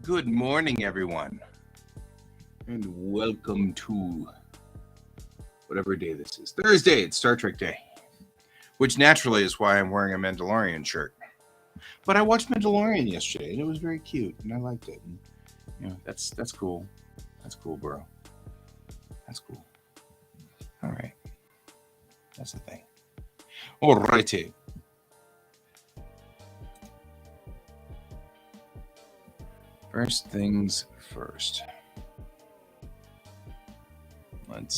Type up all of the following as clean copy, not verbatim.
Good morning, everyone, and welcome to whatever day this is. Thursday, it's Star Trek Day, which naturally is why I'm wearing a Mandalorian shirt. But I watched Mandalorian yesterday, and it was very cute, and I liked it. And, that's cool. That's cool, bro. That's cool. All right. That's the thing. Alrighty. First things first. Can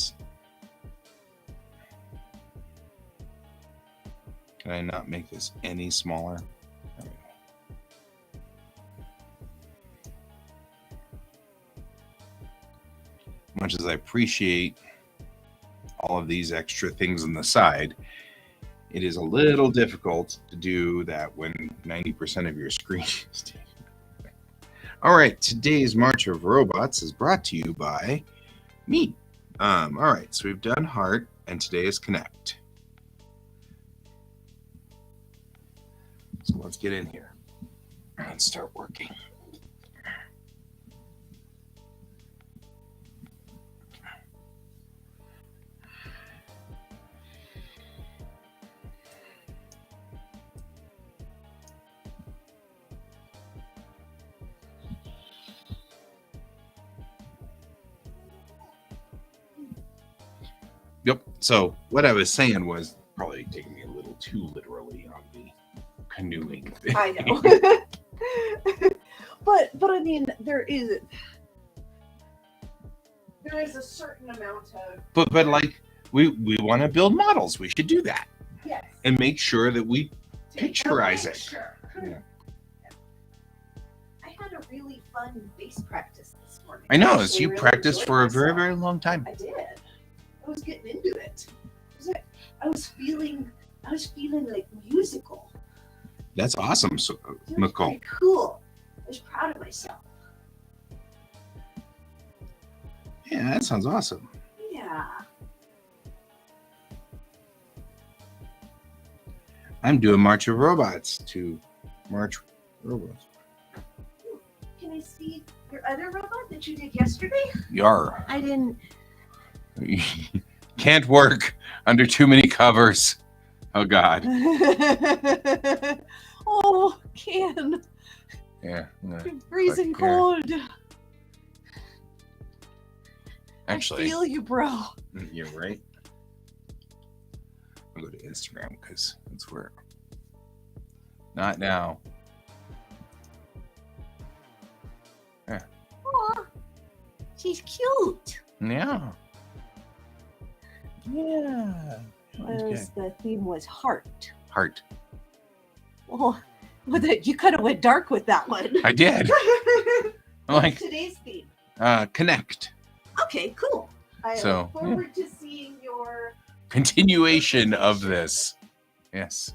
I not make this any smaller? There we go. Much as I appreciate all of these extra things on the side, it is a little difficult to do that when 90% of your screen is taken. All right, today's March of Robots is brought to you by me. All right, so we've done Heart, and today is Connect. So let's get in here. Let's start working. Yep. So what I was saying was probably taking me a little too literally on the canoeing thing. I know. but I mean, there is a certain amount of. But like we want to build models. We should do that. Yes. And make sure that we picturize it. Picture. Yeah. I had a really fun bass practice this morning. I know, Actually, as you really practiced enjoyed for a very, myself. very long time. I did. I was getting into it. I was feeling like musical. That's awesome, so, It was Nicole. pretty cool. I was proud of myself. Yeah, that sounds awesome. Yeah. I'm doing March of Robots to March Robots. Can I see your other robot that you did yesterday? Yar. I didn't. Can't work under too many covers. Oh, God. Oh, Ken. Yeah. You're freezing Fuck, yeah. cold. Actually, I feel you, bro. you're right. I'll go to Instagram because that's where. Not now. Aw, she's cute. Yeah. Yeah. The theme was heart. Heart. Oh, you kind of went dark with that one. I did. I'm like, Today's theme. Connect. Okay, cool. I So, look forward to seeing your. Continuation of this. Yes.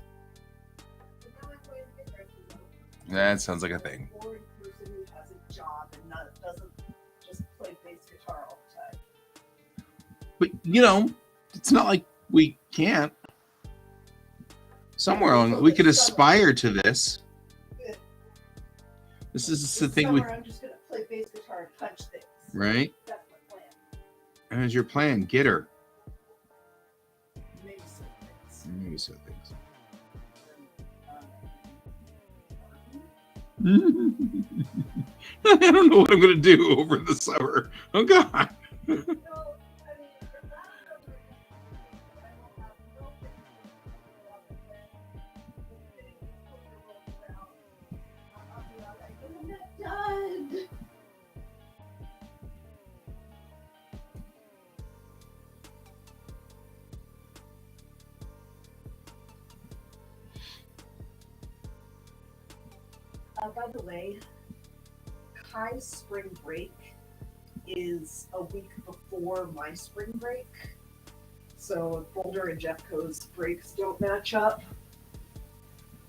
That sounds like a thing. Bored person who has a job and doesn't just play bass guitar all the time. But, it's not like we can't. Somewhere on, we could aspire to this. This is the thing we. I'm just gonna play bass guitar and punch things. Right? That's my plan. And as your plan, get her. Maybe some things. Maybe so things. I don't know what I'm going to do over the summer. Oh, God. By the way, Kai's spring break is a week before my spring break. So Boulder and Jeffco's breaks don't match up.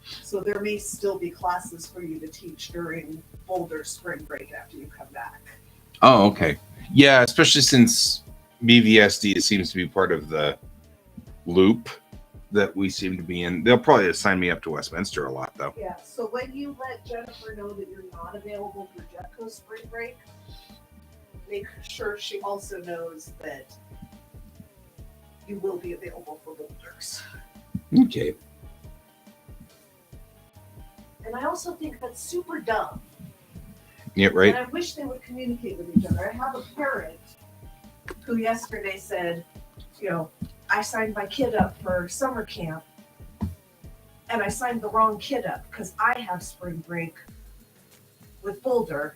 So there may still be classes for you to teach during Boulder's spring break after you come back. Oh, okay. Yeah, especially since BVSD seems to be part of the loop that we seem to be in. They'll probably assign me up to Westminster a lot, though. Yeah, so when you let Jennifer know that you're not available for Jeffco's spring break, make sure she also knows that you will be available for Boulders. Okay. And I also think that's super dumb. Yeah, right. And I wish they would communicate with each other. I have a parent who yesterday said, I signed my kid up for summer camp and I signed the wrong kid up because I have spring break with Boulder.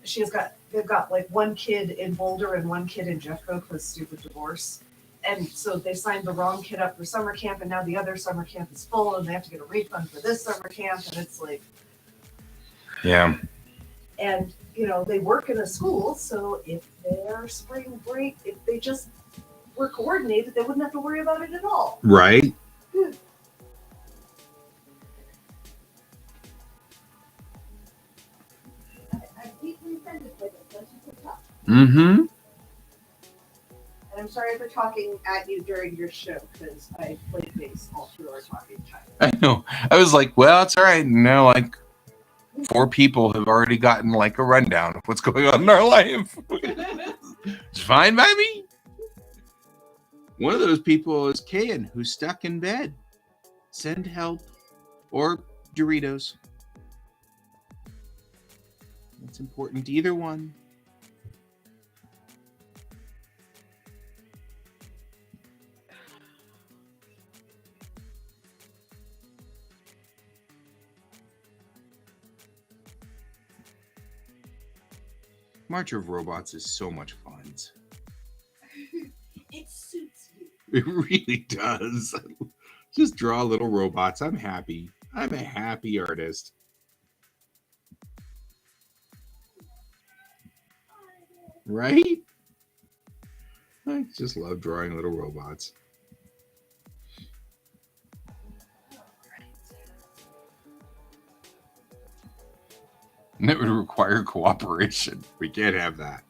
They've got like one kid in Boulder and one kid in Jeffco because stupid divorce. And so they signed the wrong kid up for summer camp, and now the other summer camp is full and they have to get a refund for this summer camp. And it's like, yeah. And, they work in a school, so if their spring break, if they just were coordinated, they wouldn't have to worry about it at all. Right. I'm deeply offended by this. That's just tough. Mm-hmm. And I'm sorry for talking at you during your show, because I played bass all through our talking time. I know. I was like, well, it's all right. No, like 4 people have already gotten like a rundown of what's going on in our life. It's fine by me. One of those people is Kayan, who's stuck in bed. Send help or Doritos. It's important, either one. March of Robots is so much fun. It suits you. It really does. Just draw little robots. I'm happy. I'm a happy artist. Right? I just love drawing little robots. And that would require cooperation. We can't have that.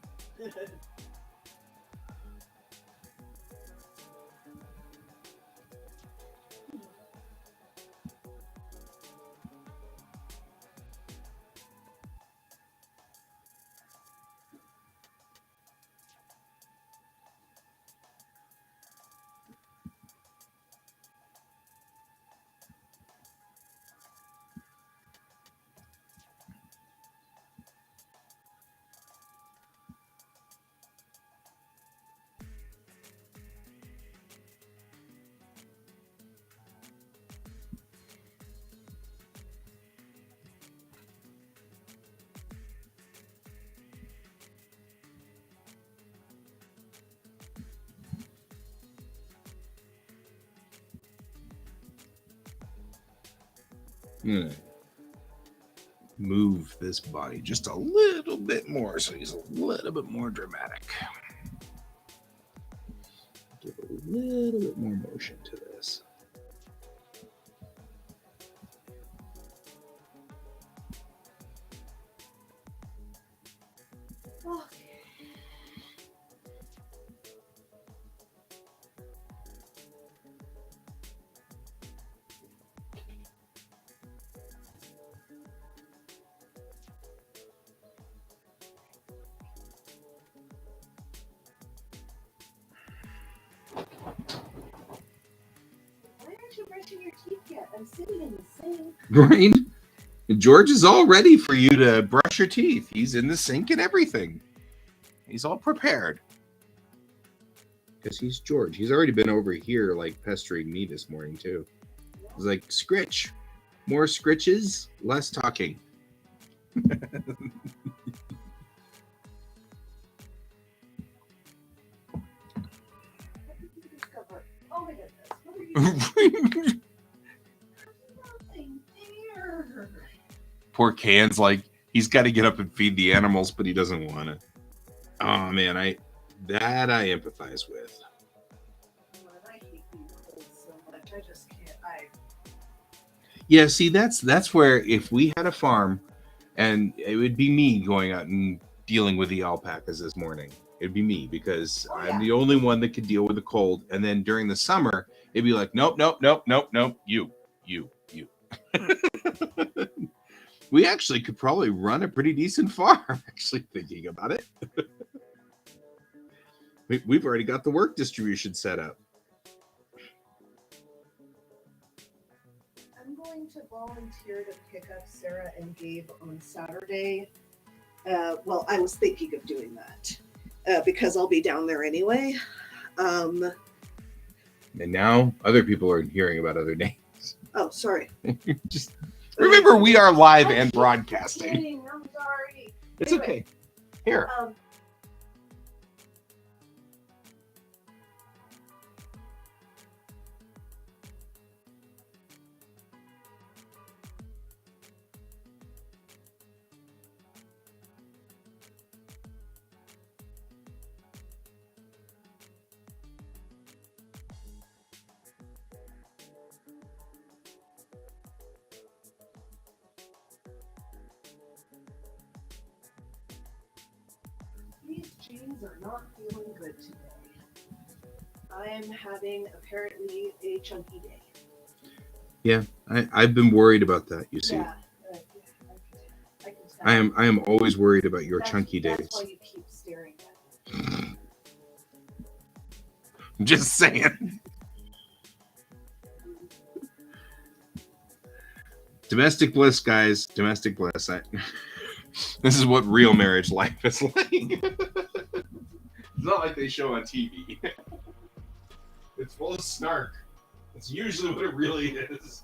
I'm gonna move this body just a little bit more so he's a little bit more dramatic. Give a little bit more motion to this. Brushing your teeth yet? I'm sitting in the sink. Right? George is all ready for you to brush your teeth. He's in the sink and everything. He's all prepared. Because he's George. He's already been over here like pestering me this morning too. He's like, Scritch. More scritches, less talking. Oh my goodness. What are you Poor Can's like, he's got to get up and feed the animals, but he doesn't want to. Oh man, I empathize with. I hate being cold so much. I just can't. Yeah, see, that's where if we had a farm, and it would be me going out and dealing with the alpacas this morning. It'd be me because I'm the only one that could deal with the cold. And then during the summer, It'd be like, nope, nope, nope, nope, nope. You. We actually could probably run a pretty decent farm, actually thinking about it. We've already got the work distribution set up. I'm going to volunteer to pick up Sarah and Gabe on Saturday. Well, I was thinking of doing that because I'll be down there anyway. And now other people are hearing about other names. Oh, sorry. Just remember, we are live and broadcasting. Kidding, I'm sorry. It's Anyway, okay. Here. These jeans are not feeling good today. I am having apparently a chunky day. Yeah, I've been worried about that. You see, Yeah, I can tell. I am always worried about your That's- chunky days. That's why you keep staring at me. I'm just saying. Domestic bliss, guys. Domestic bliss. This is what real marriage life is like. It's not like they show on TV. It's full of snark. It's usually what it really is.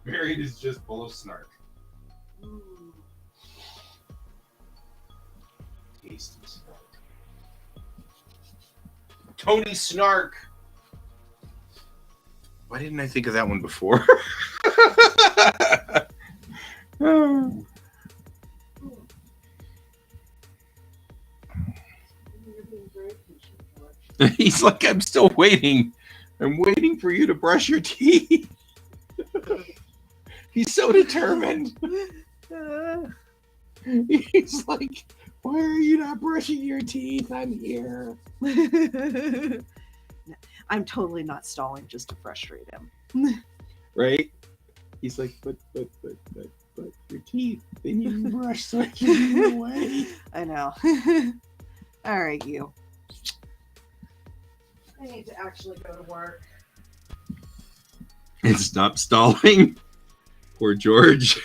Married is just full of snark. Mm. Tasty snark. Tony Snark. Why didn't I think of that one before? You're being very patient, George. He's like, I'm still waiting. I'm waiting for you to brush your teeth. He's so determined. He's like, why are you not brushing your teeth? I'm here. I'm totally not stalling just to frustrate him. Right? He's like, but your teeth, they need to brush so I can get away. I know. All right, you. I need to actually go to work. And stop stalling. Poor George.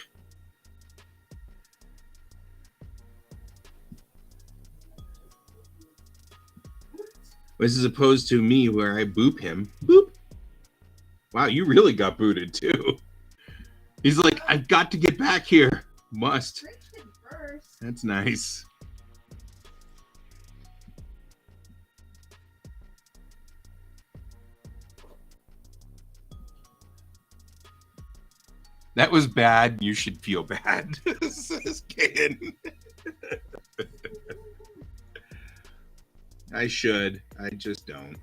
This is opposed to me where I boop him. Boop. Wow, you really got booted too. He's like, I've got to get back here. Must. Richmond first. That's nice. That was bad. You should feel bad. Says Kaden. I should. I just don't.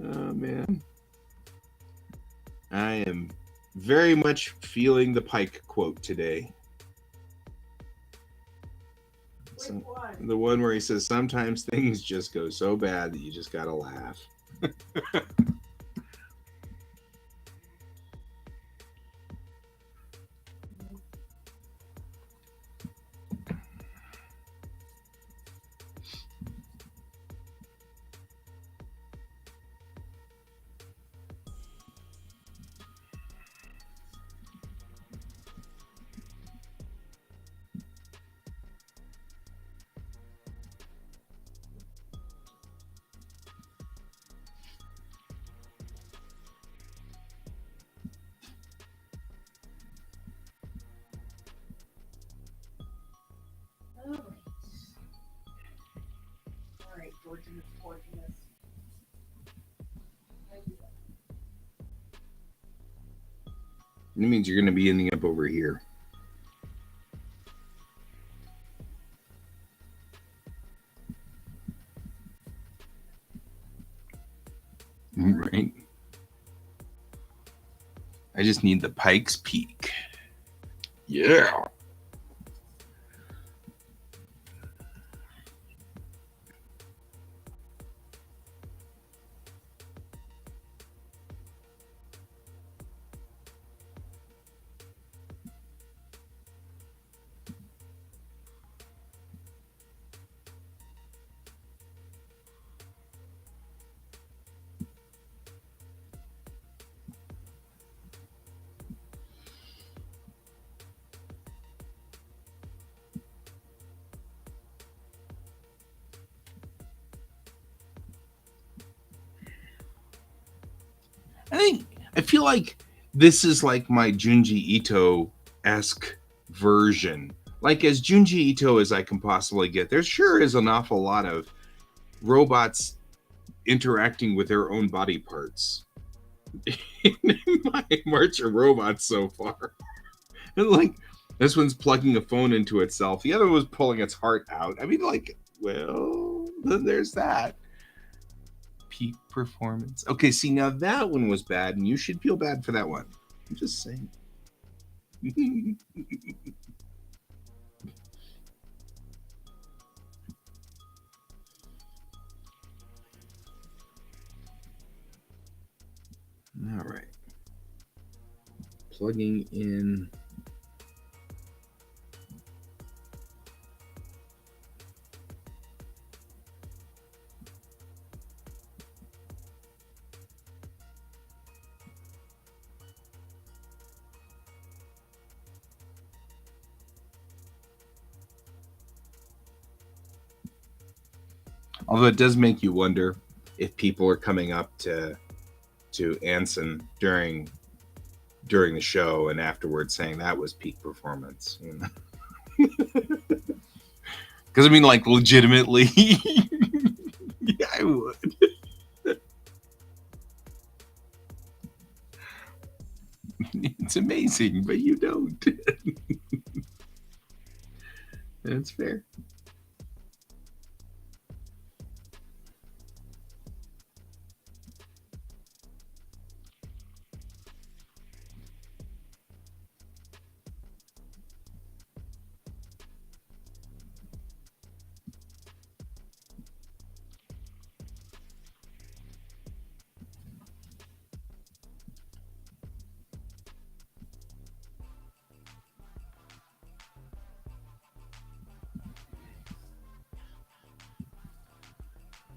Oh man. I am very much feeling the Pike quote today. Which one? The one where he says sometimes things just go so bad that you just gotta laugh. All right, Georgian is gorgeous. It means you're gonna be ending up over here. Right. I just need the Pike's Peak. Yeah. feel like this is like my Junji Ito-esque version. Like as Junji Ito as I can possibly get. There sure is an awful lot of robots interacting with their own body parts in my March of Robots so far. And like this one's plugging a phone into itself. The other was pulling its heart out. I mean, like, well, there's that. Peak performance. Okay, see, now that one was bad, and you should feel bad for that one. I'm just saying. All right. Plugging in. Although it does make you wonder if people are coming up to Anson during the show and afterwards saying that was peak performance. You know? Because I mean, like, legitimately, yeah, I would. It's amazing, but you don't. That's fair.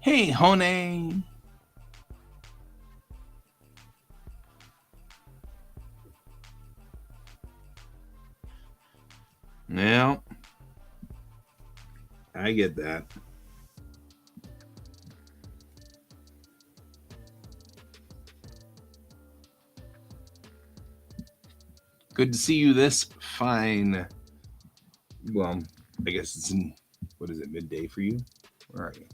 Hey, Hone. Yeah, I get that. Good to see you this fine. Well, I guess it's in, what is it, midday for you? Where are you?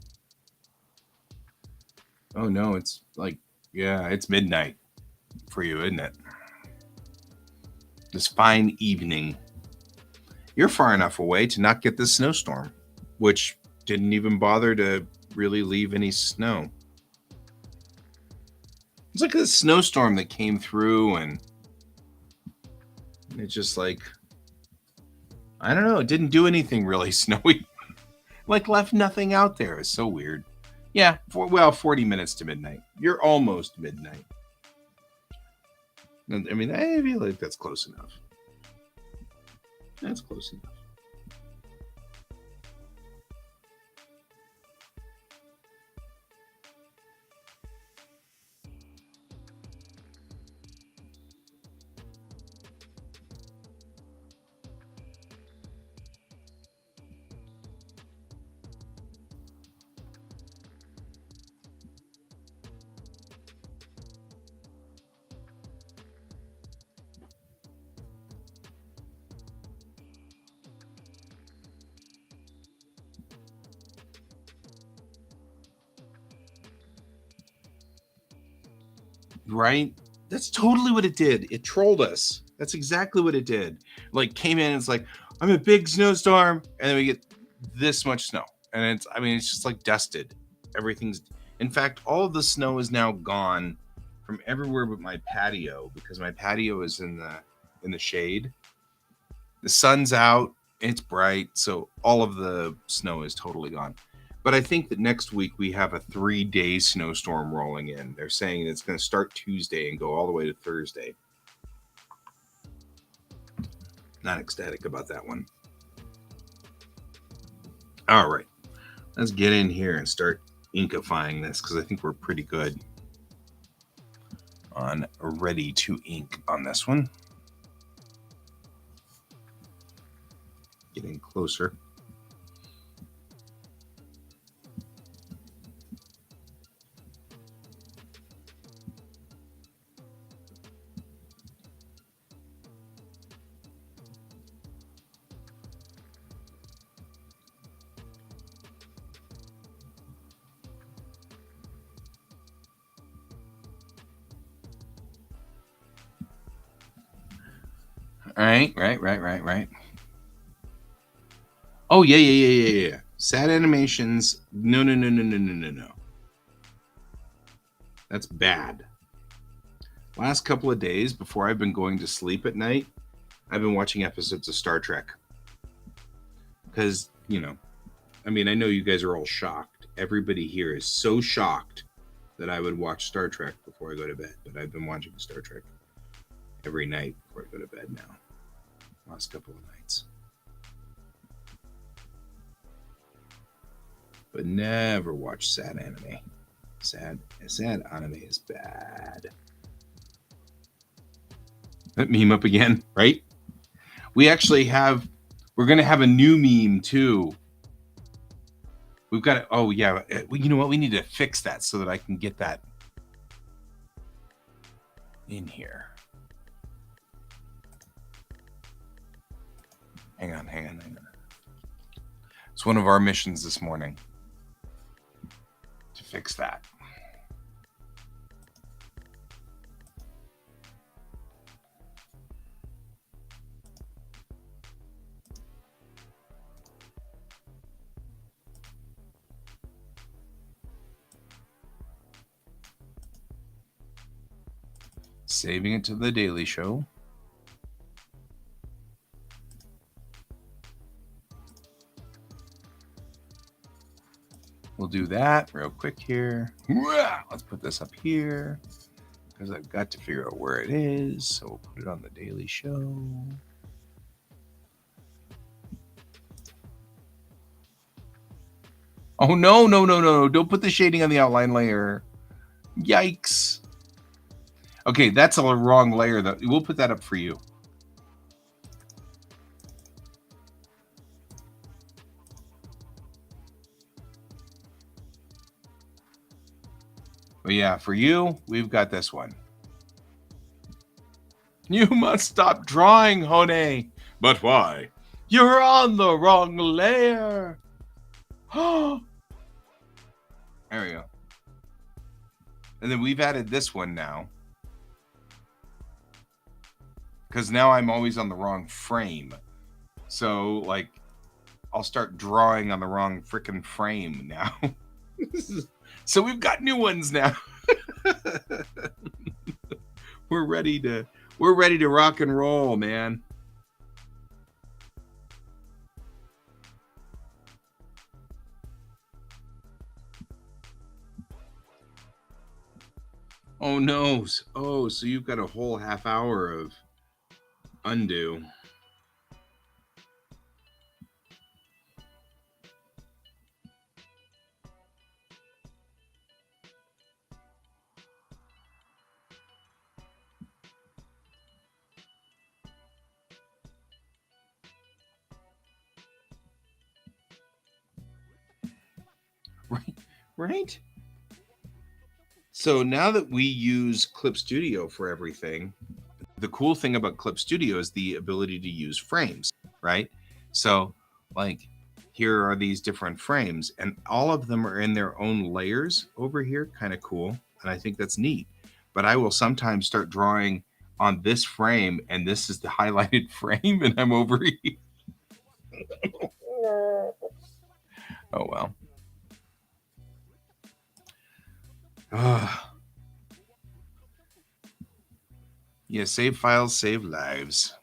Oh no, it's like, yeah, it's midnight for you, isn't it? This fine evening. You're far enough away to not get this snowstorm, which didn't even bother to really leave any snow. It's like a snowstorm that came through and it just like, I don't know, it didn't do anything really snowy. Like left nothing out there. It's so weird. Yeah, 40 minutes to midnight. You're almost midnight. I mean, I feel like that's close enough. That's close enough. Right? That's totally what it did. It trolled us. That's exactly what it did. Like came in and it's like, I'm a big snowstorm, and then we get this much snow. And it's, I mean, it's just like dusted. Everything's, in fact, all of the snow is now gone from everywhere but my patio, because my patio is in the shade. The sun's out, it's bright, so all of the snow is totally gone. But I think that next week we have a 3-day snowstorm rolling in. They're saying it's going to start Tuesday and go all the way to Thursday. Not ecstatic about that one. All right. Let's get in here and start inkifying this, because I think we're pretty good on ready to ink on this one. Getting closer. Right. Oh, yeah. Sad animations. No. That's bad. Last couple of days before I've been going to sleep at night, I've been watching episodes of Star Trek. Because, I know you guys are all shocked. Everybody here is so shocked that I would watch Star Trek before I go to bed. But I've been watching Star Trek every night before I go to bed now. Last couple of nights. But never watch sad anime. Sad anime is bad. That meme up again, right? We're going to have a new meme too. We've got to, oh yeah, you know what? We need to fix that so that I can get that in here. Hang on. It's one of our missions this morning to fix that. Saving it to the Daily Show. We'll do that real quick here. Let's put this up here because I've got to figure out where it is. So we'll put it on the Daily Show. Oh, no. Don't put the shading on the outline layer. Yikes. Okay, that's a wrong layer, though. We'll put that up for you. But yeah, for you, we've got this one. You must stop drawing, Hone. But why? You're on the wrong layer. There we go. And then we've added this one now. Because now I'm always on the wrong frame. So, like, I'll start drawing on the wrong freaking frame now. So we've got new ones now. We're ready to rock and roll, man. Oh no. Oh, so you've got a whole half hour of undo. Right? So now that we use Clip Studio for everything, the cool thing about Clip Studio is the ability to use frames, right? So, like, here are these different frames, and all of them are in their own layers over here. Kind of cool. And I think that's neat. But I will sometimes start drawing on this frame, and this is the highlighted frame, and I'm over here. Oh, well. Yeah, save files, save lives.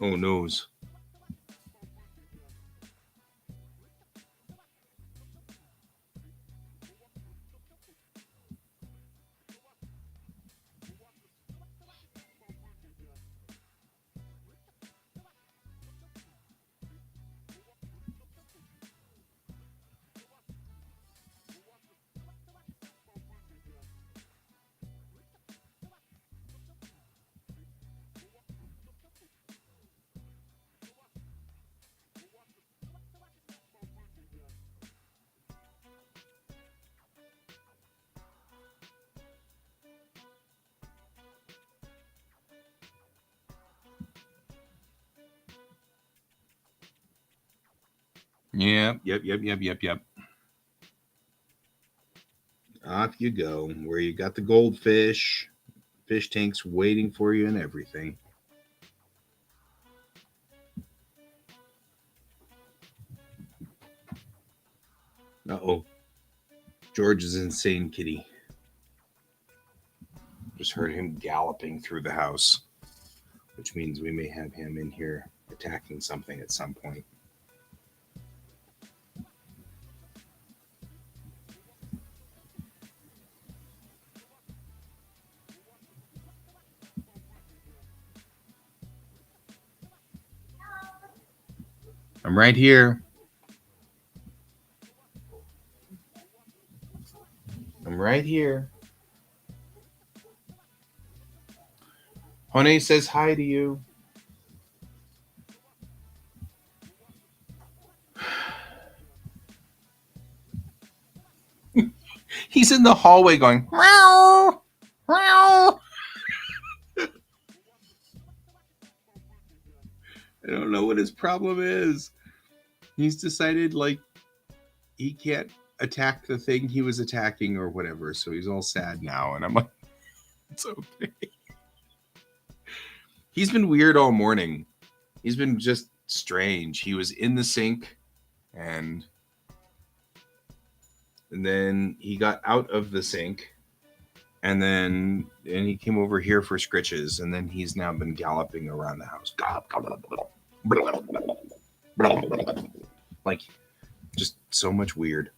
Oh, noes. Yep. Off you go, where you got the goldfish, fish tanks waiting for you and everything. Uh-oh. George is insane, kitty. Just heard him galloping through the house, which means we may have him in here attacking something at some point. I'm right here. I'm right here. Honey says hi to you. He's in the hallway going, meow, meow. I don't know what his problem is. He's decided, like, he can't attack the thing he was attacking or whatever, so he's all sad now. And I'm like, it's okay. He's been weird all morning. He's been just strange. He was in the sink, and then he got out of the sink, and he came over here for scritches, and then he's now been galloping around the house. Like, just so much weird.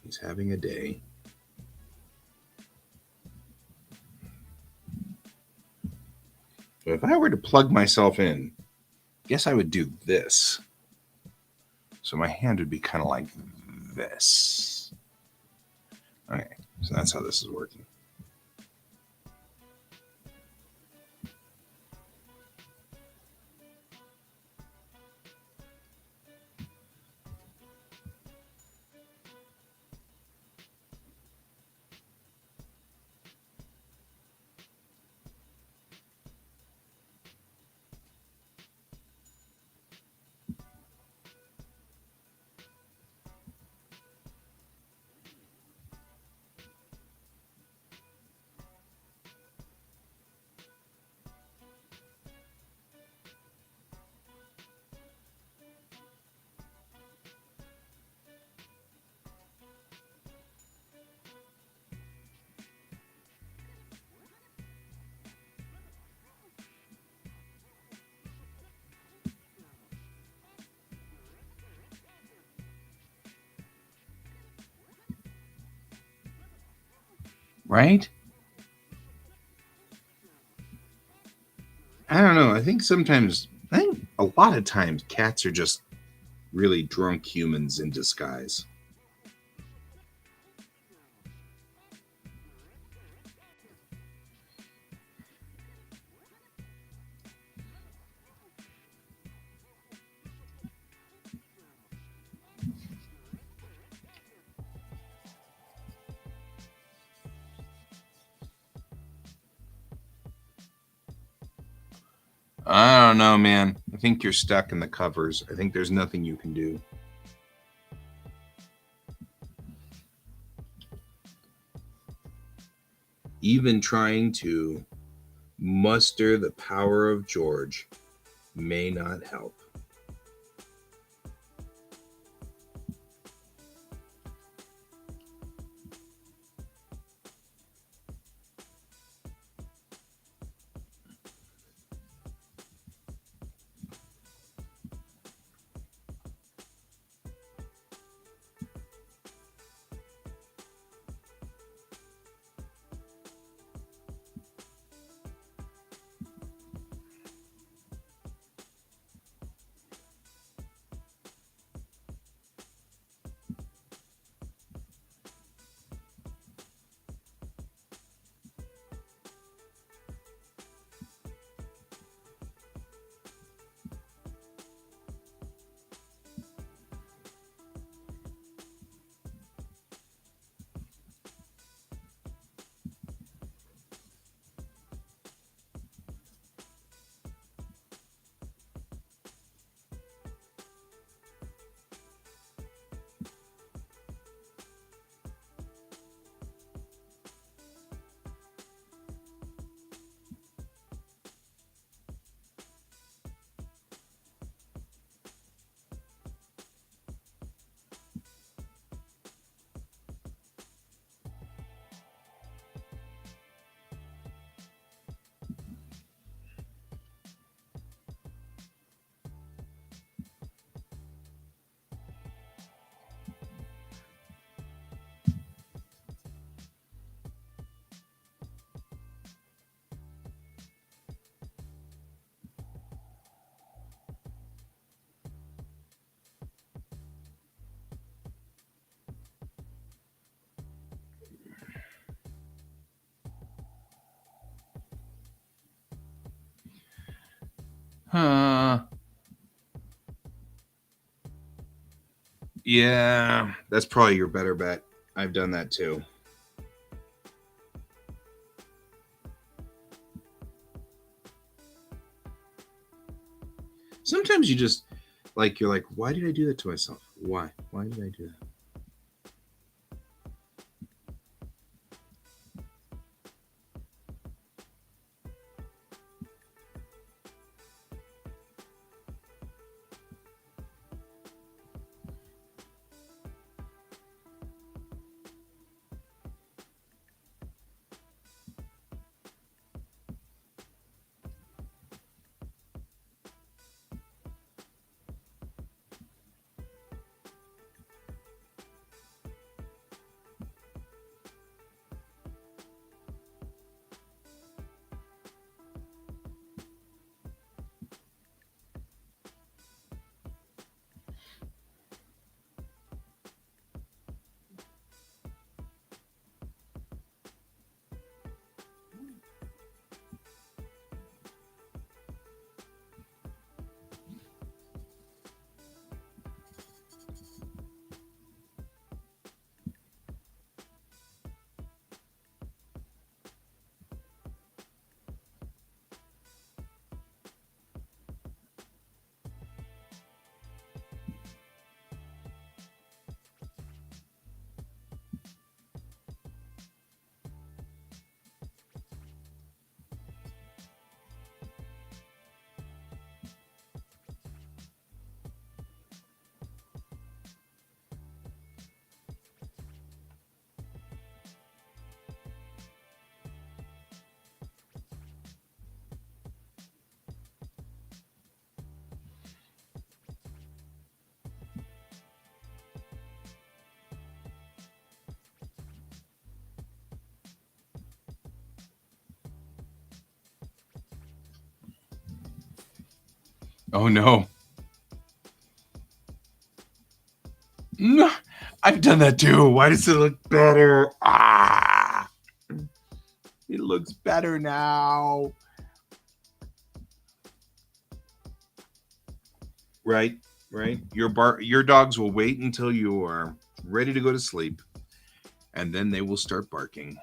He's having a day. If I were to plug myself in, guess I would do this. So my hand would be kind of like this. Okay, so that's how this is working. Right? I don't know. I think a lot of times cats are just really drunk humans in disguise. I don't know, man. I think you're stuck in the covers. I think there's nothing you can do. Even trying to muster the power of George may not help. Yeah, that's probably your better bet. I've done that too. Sometimes you just you're like, why did I do that to myself? Why? Why did I do that? Oh no. No, I've done that too. Why does it look better? Ah, it looks better now. Right, right. Your dogs will wait until you are ready to go to sleep, and then they will start barking.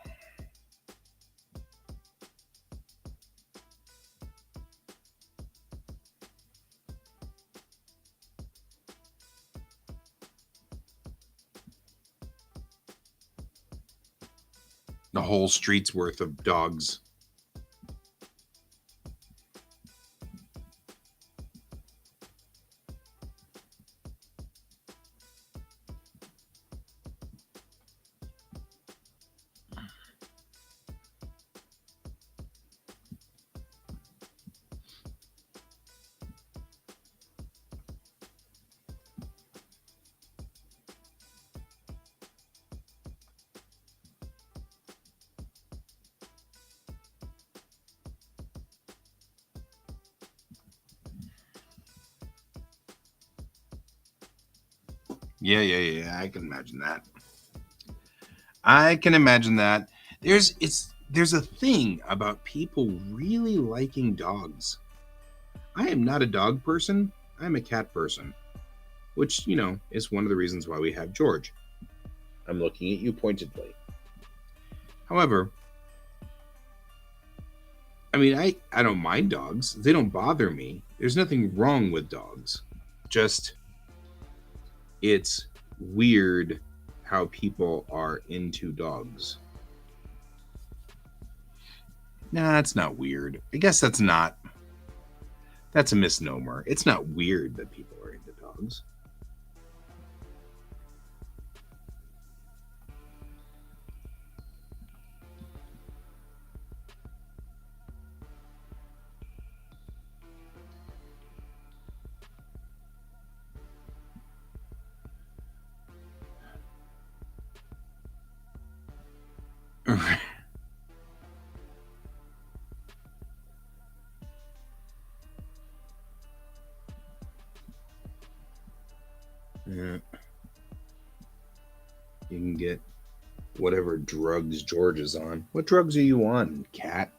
The whole street's worth of dogs. Yeah. I can imagine that. I can imagine that. There's a thing about people really liking dogs. I am not a dog person. I'm a cat person, which, is one of the reasons why we have George. I'm looking at you pointedly. However, I mean, I don't mind dogs. They don't bother me. There's nothing wrong with dogs. Just it's weird how people are into dogs. Nah, it's not weird. I guess that's a misnomer. It's not weird that people are into dogs. Yeah. You can get whatever drugs George is on. What drugs are you on, cat?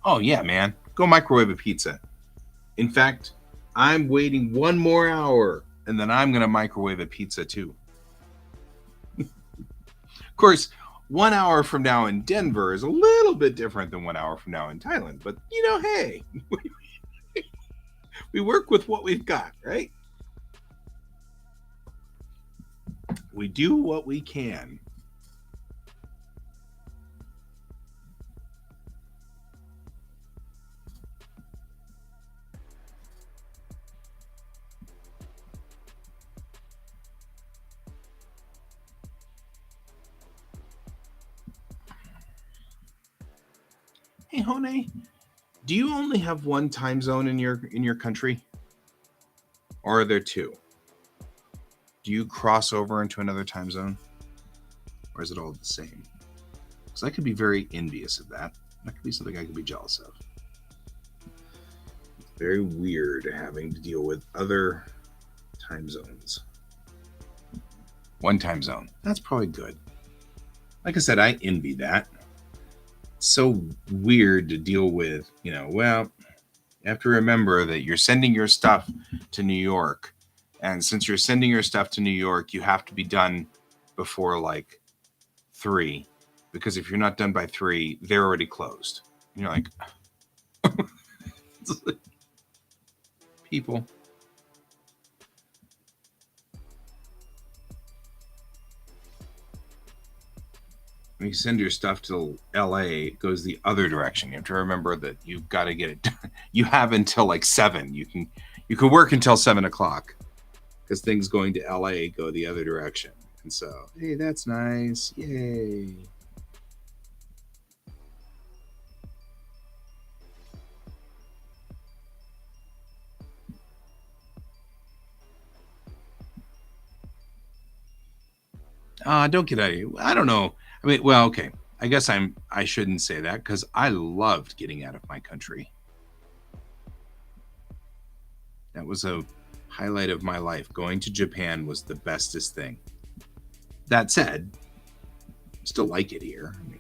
Oh yeah, man. Go microwave a pizza. In fact, I'm waiting 1 more hour and then I'm gonna microwave a pizza too. Of course, 1 hour from now in Denver is a little bit different than 1 hour from now in Thailand, but hey, we work with what we've got, right? We do what we can. Hey, Hone, do you only have one time zone in your country, or are there two? Do you cross over into another time zone, or is it all the same? Because I could be very envious of that. That could be something I could be jealous of. It's very weird having to deal with other time zones. One time zone. That's probably good. Like I said, I envy that. It's so weird to deal with, well, you have to remember that you're sending your stuff to New York. And since you're sending your stuff to New York, you have to be done before like 3. Because if you're not done by 3, they're already closed. And you're like, people. When you send your stuff to LA, it goes the other direction. You have to remember that you've got to get it done. You have until like 7. You can work until 7 o'clock because things going to LA go the other direction. And so, hey, that's nice. Yay. Don't get out of here. I don't know. I mean, well, okay. I guess I shouldn't say that because I loved getting out of my country. That was a highlight of my life. Going to Japan was the bestest thing. That said, I still like it here. I mean,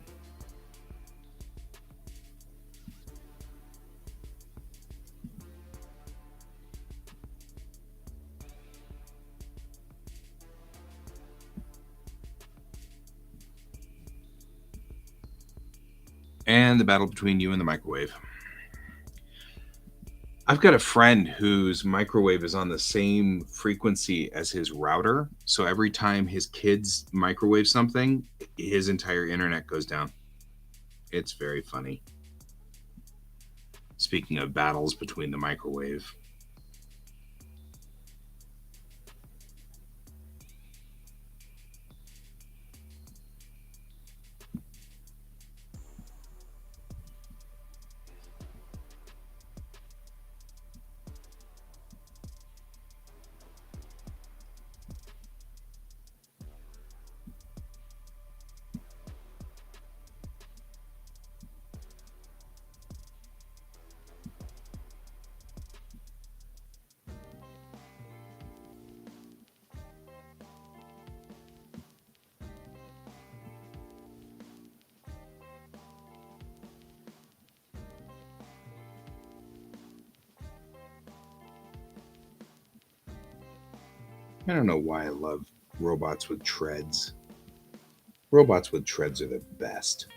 and the battle between you and the microwave. I've got a friend whose microwave is on the same frequency as his router. So every time his kids microwave something, his entire internet goes down. It's very funny. Speaking of battles between the microwave. I don't know why I love robots with treads. Robots with treads are the best.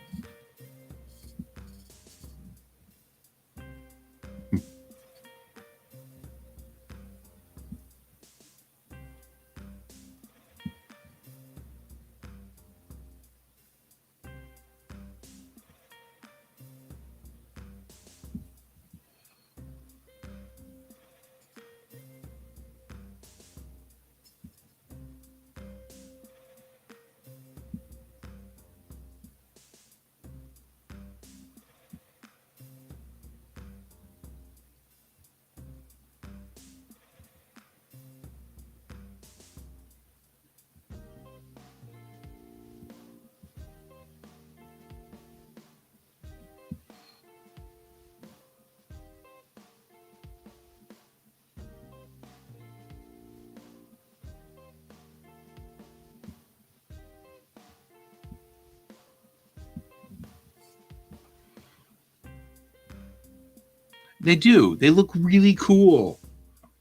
They do. They look really cool.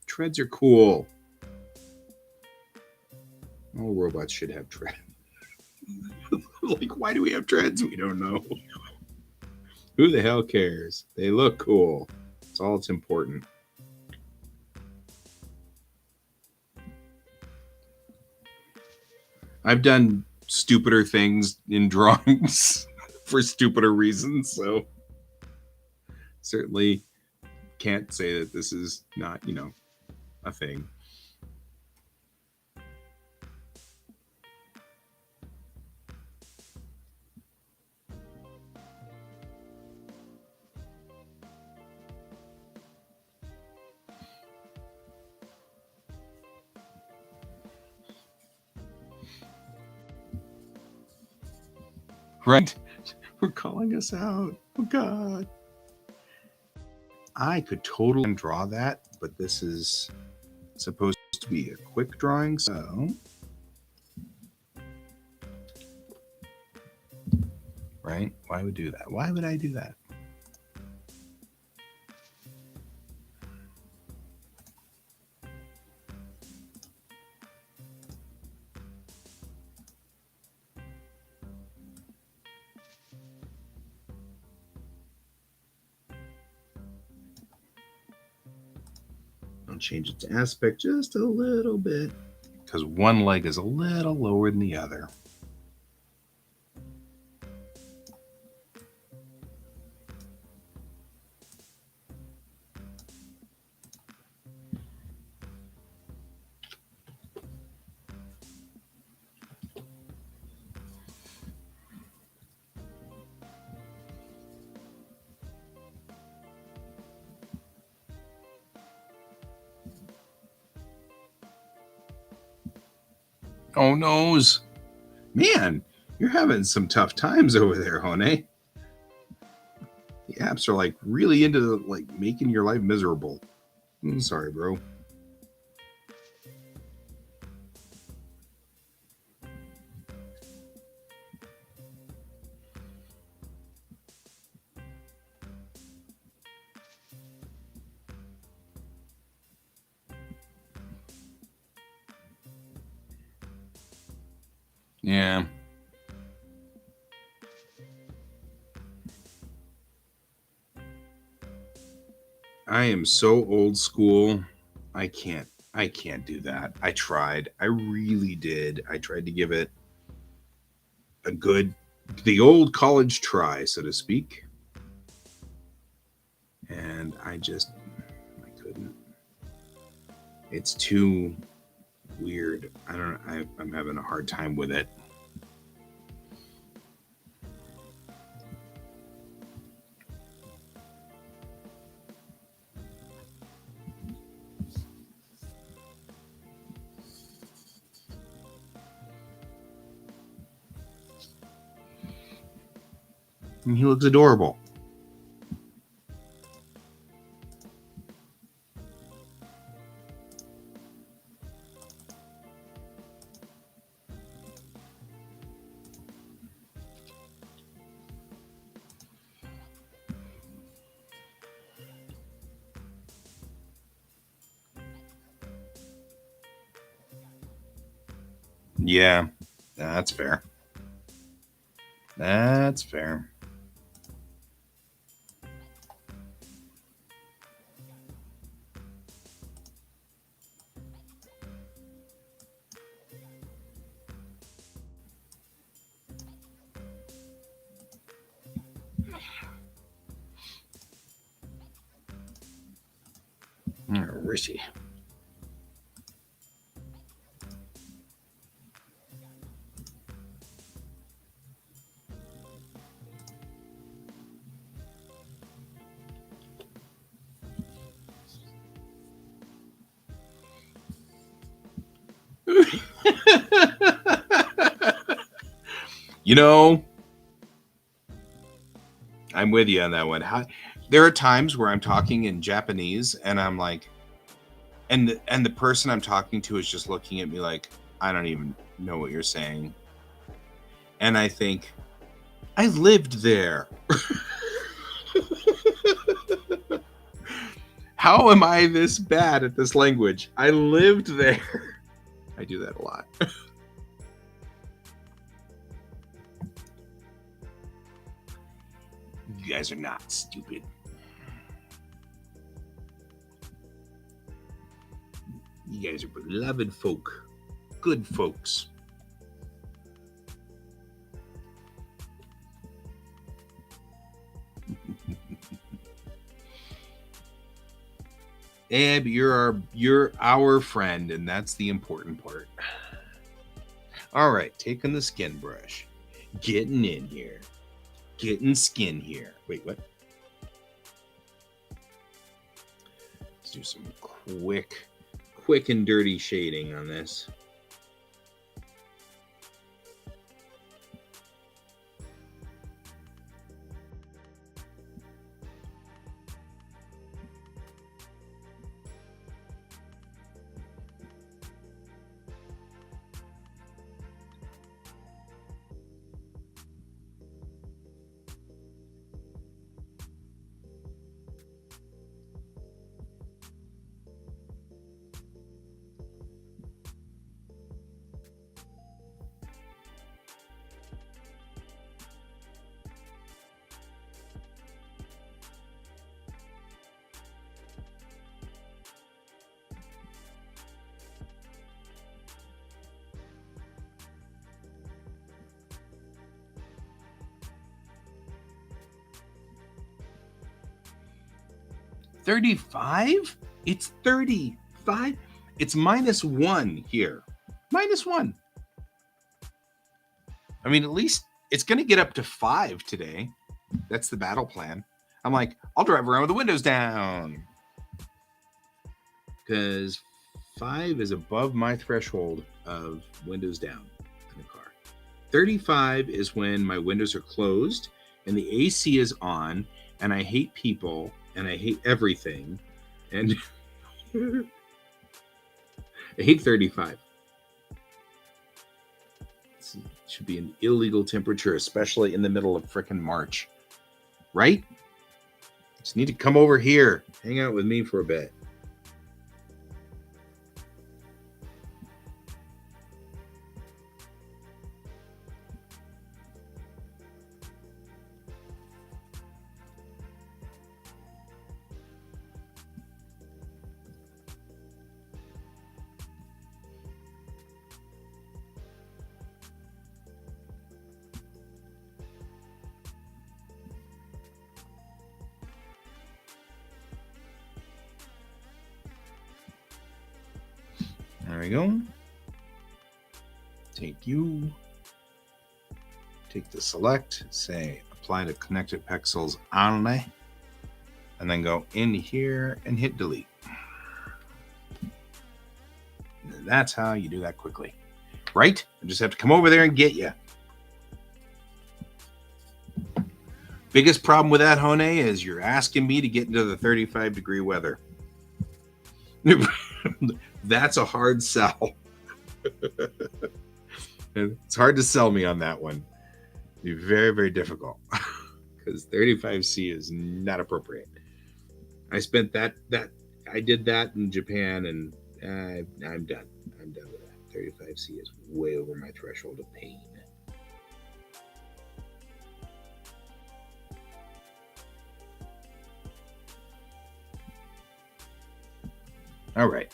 Treads are cool. All robots should have treads. Like, why do we have treads? We don't know. Who the hell cares? They look cool. That's all that's important. I've done stupider things in drawings for stupider reasons, so certainly can't say that this is not, a thing. Right? We're calling us out. Oh, God. I could totally draw that, but this is supposed to be a quick drawing, so... Right? Why would I do that? Why would I do that? I'll change its aspect just a little bit because one leg is a little lower than the other. Oh, noes. Man, you're having some tough times over there, Hone. The apps are like really into like making your life miserable. I'm sorry, bro. Yeah. I am so old school. I can't do that. I tried. I really did. I tried to give it the old college try, so to speak. And I couldn't. It's too weird. I'm having a hard time with it. And he looks adorable. Yeah, that's fair. That's fair. Rishy. I'm with you on that one. There are times where I'm talking in Japanese and I'm like, and the person I'm talking to is just looking at me like, I don't even know what you're saying. And I think, I lived there. How am I this bad at this language? I lived there. I do that a lot. You guys are not stupid. You guys are beloved folk. Good folks. Eb, you're our friend, and that's the important part. All right, taking the skin brush, getting in here, getting skin here. Wait, what? Let's do some quick and dirty shading on this. $35? It's 35. It's -1 here. -1. I mean, at least it's going to get up to 5 today. That's the battle plan. I'm like, I'll drive around with the windows down. Because 5 is above my threshold of windows down in the car. 35 is when my windows are closed and the AC is on, and I hate people and I hate everything. And I hate 35. It should be an illegal temperature, especially in the middle of frickin' March. Right? Just need to come over here, hang out with me for a bit. There we go. Take the select, say apply to connected pixels only, and then go in here and hit delete. And that's how you do that quickly, right? I just have to come over there and get you. Biggest problem with that, Hone, is you're asking me to get into the 35-degree weather. That's a hard sell. It's hard to sell me on that one. It'd be very, very difficult because 35C is not appropriate. I spent that I did that in Japan, and I'm done. I'm done with that. 35C is way over my threshold of pain. All right.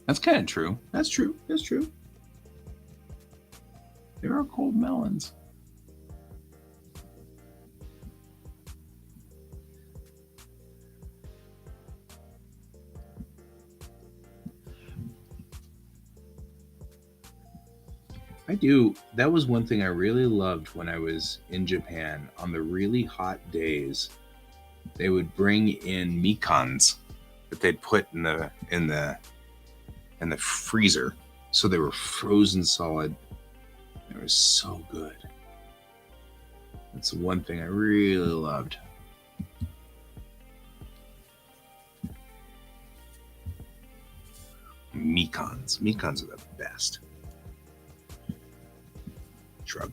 That's kind of true. That's true. That's true. There are cold melons. I do. That was one thing I really loved when I was in Japan. On the really hot days, they would bring in mikans that they'd put in the and the freezer. So they were frozen solid. They were so good. That's the one thing I really loved. Mekons. Mekons are the best. Shrug.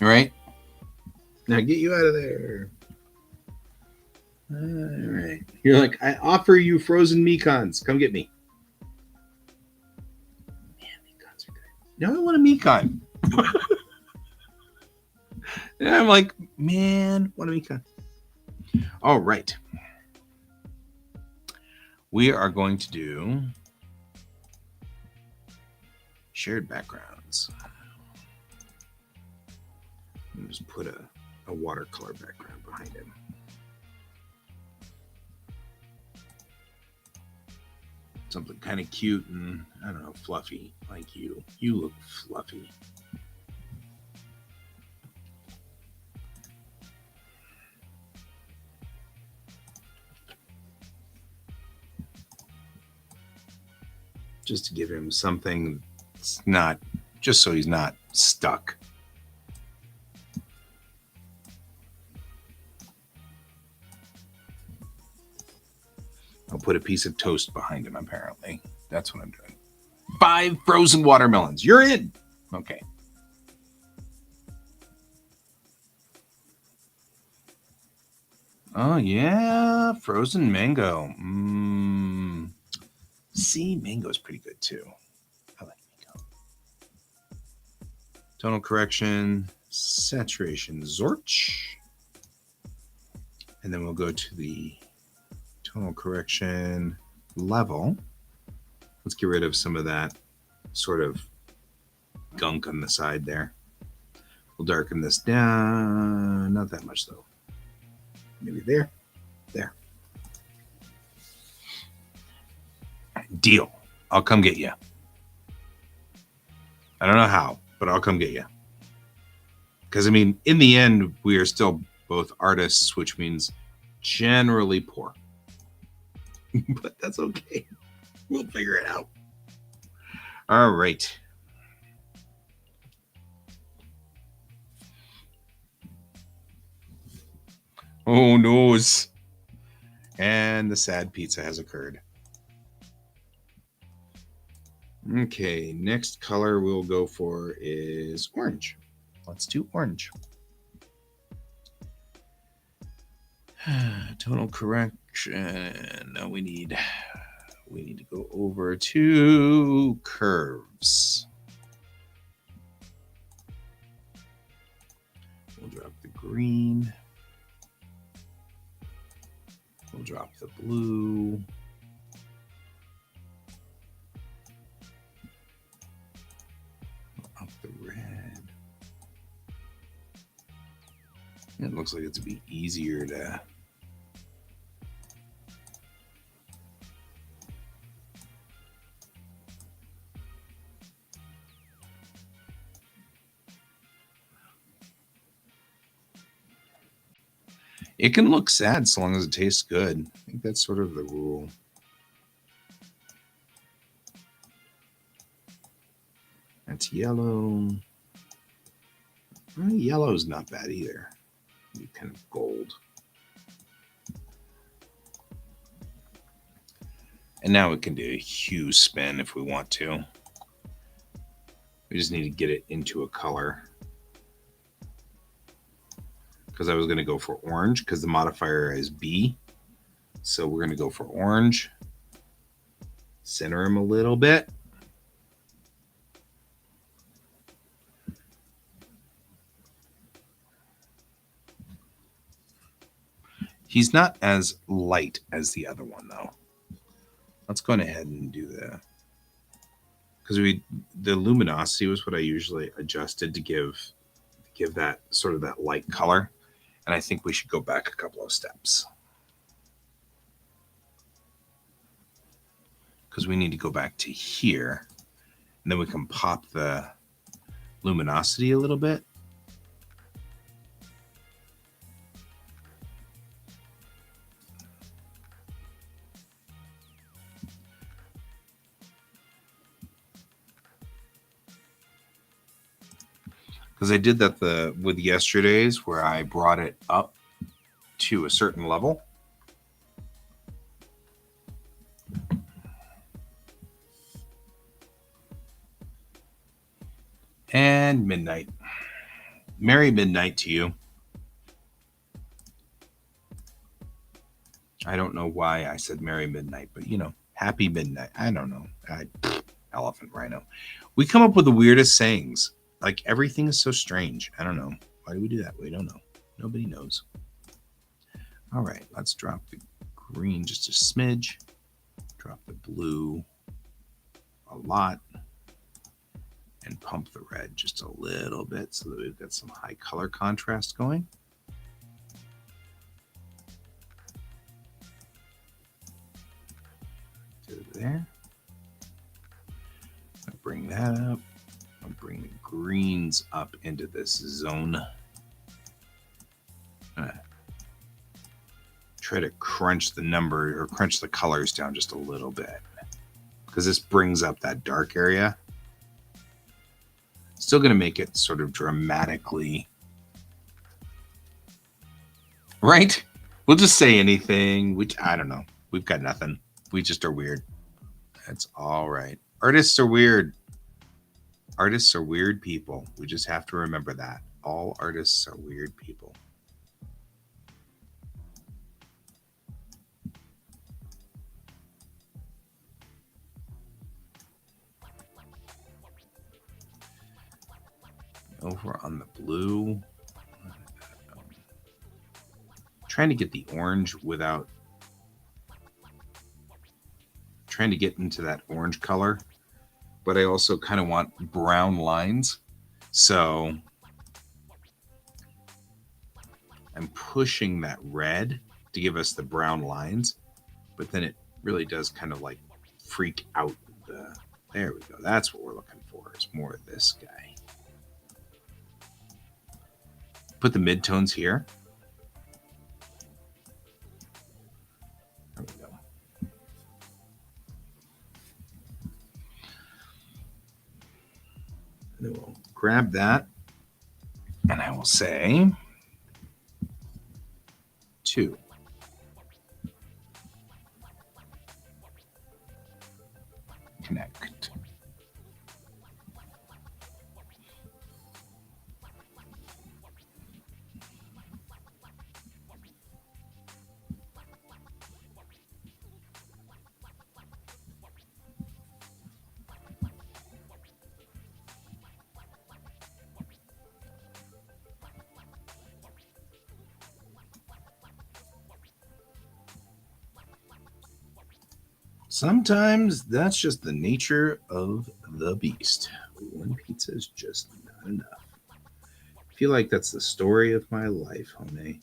All right. Now get you out of there. All right. You're like, I offer you frozen Mekons. Come get me. Man, Mekons are good. Now I want a Mekon. And I'm like, man, what a Mekon. All right. We are going to do shared backgrounds. I'll just put a watercolor background behind him. Something kind of cute and, I don't know, fluffy like you. You look fluffy. Just to give him something that's not, just so he's not stuck. I'll put a piece of toast behind him, apparently. That's what I'm doing. 5 frozen watermelons. You're in. Okay. Oh, yeah. Frozen mango. See, mango is pretty good, too. I like mango. Tonal correction, saturation, Zorch. And then we'll go to the tonal correction level. Let's get rid of some of that sort of gunk on the side there. We'll darken this down. Not that much, though. Maybe there. There. Deal. I'll come get you. I don't know how, but I'll come get you. Because, I mean, in the end, we are still both artists, which means generally poor. But that's okay. We'll figure it out. All right. Oh, noes. And the sad pizza has occurred. Okay, next color we'll go for is orange. Let's do orange. Tonal correction. Now we need to go over to curves. We'll drop the green. We'll drop the blue. Up the red. It looks like it's to be easier to It can look sad so long as it tastes good. I think that's sort of the rule. That's yellow. Yellow's not bad either. Maybe kind of gold. And now we can do a hue spin if we want to. We just need to get it into a color. Because I was going to go for orange because the modifier is B. So we're going to go for orange. Center him a little bit. He's not as light as the other one, though. Let's go ahead and do the, because the luminosity was what I usually adjusted to give that sort of that light color, and I think we should go back a couple of steps because we need to go back to here, and then we can pop the luminosity a little bit. Because I did that with yesterday's where I brought it up to a certain level. And midnight. Merry midnight to you. I don't know why I said merry midnight, but you know, happy midnight. I don't know. Elephant rhino. We come up with the weirdest sayings. Like everything is so strange. I don't know. Why do we do that? We don't know. Nobody knows. All right, let's drop the green just a smidge. Drop the blue a lot. And pump the red just a little bit so that we've got some high color contrast going. To there. I'll bring that up. I'll bring the greens up into this zone. Try to crunch the number or crunch the colors down just a little bit because this brings up that dark area. Still going to make it sort of dramatically, right? We'll just say anything, which I don't know. We've got nothing. We just are weird. That's all right. Artists are weird. Artists are weird people. We just have to remember that. All artists are weird people. Over on the blue. Trying to get the orange without trying to get into that orange color, but I also kind of want brown lines. So I'm pushing that red to give us the brown lines, but then it really does kind of like freak out the, there we go. That's what we're looking for. It's more of this guy. Put the midtones here. There we go. And then we'll grab that and I will say 2. Connect. Sometimes that's just the nature of the beast. One pizza is just not enough. I feel like that's the story of my life, homie.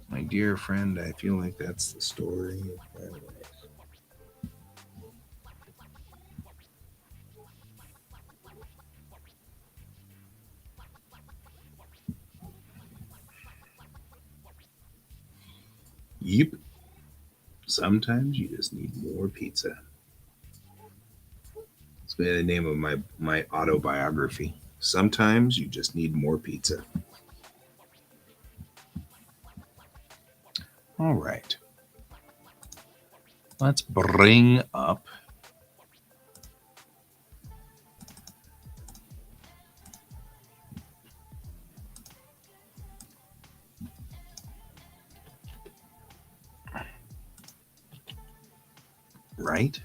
My dear friend, I feel like that's the story of my life. Yep. Sometimes you just need more pizza. It's the name of my autobiography. Sometimes you just need more pizza. All right. Let's bring up right?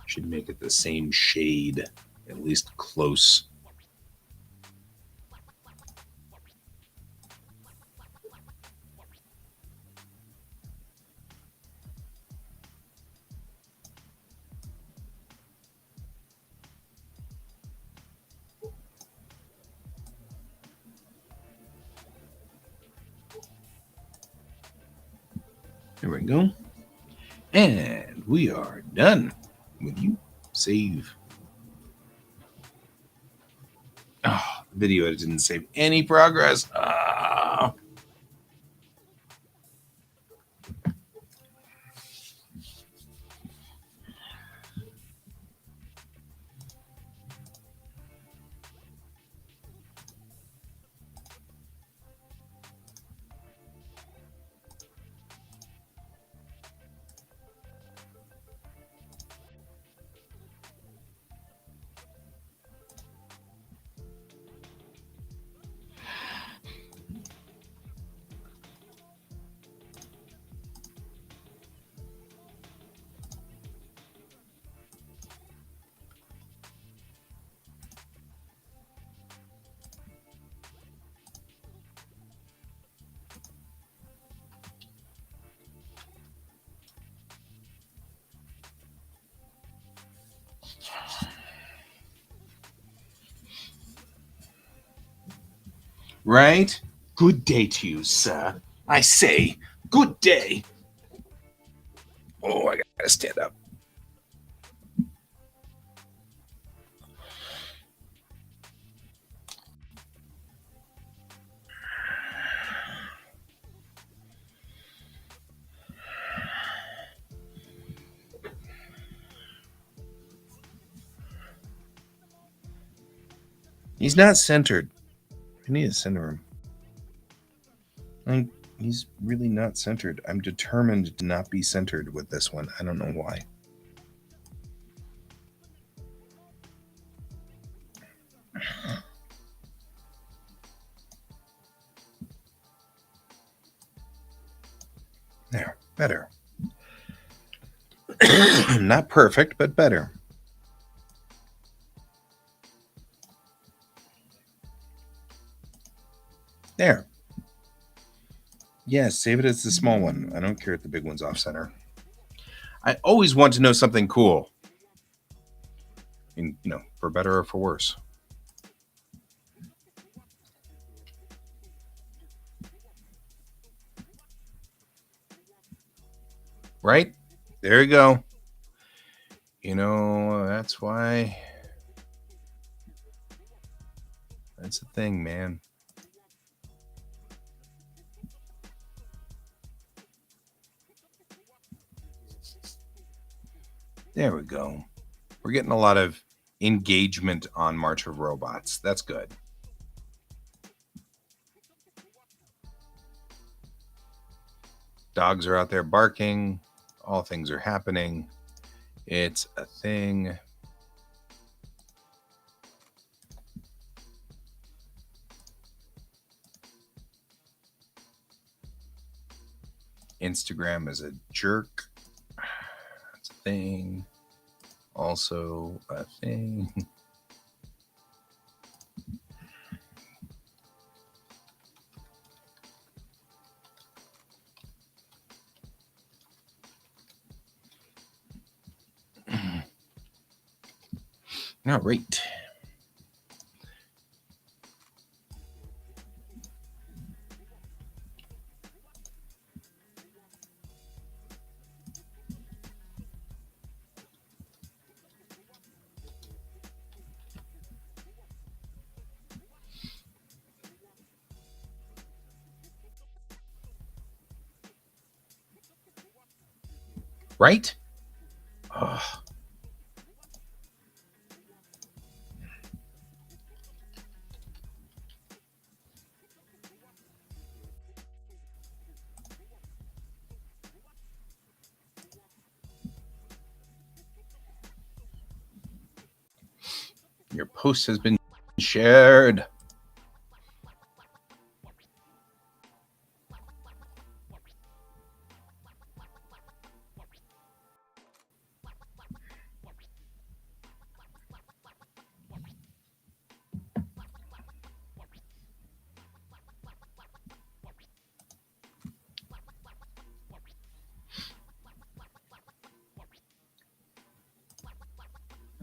Should make it the same shade, at least close. There we go. And we are done. Will you save? Oh, the video didn't save any progress. Right? Good day to you, sir. I say, good day. Oh, I gotta stand up. He's not centered. I need to center him. He's really not centered. I'm determined to not be centered with this one. I don't know why. There, better. Not perfect, but better. There. Yeah, save it as the small one. I don't care if the big one's off center. I always want to know something cool. And, for better or for worse. Right? There you go. That's why. That's the thing, man. There we go. We're getting a lot of engagement on March of Robots. That's good. Dogs are out there barking. All things are happening. It's a thing. Instagram is a jerk. That's a thing. Also a thing. All right. right? Ugh. Your post has been shared.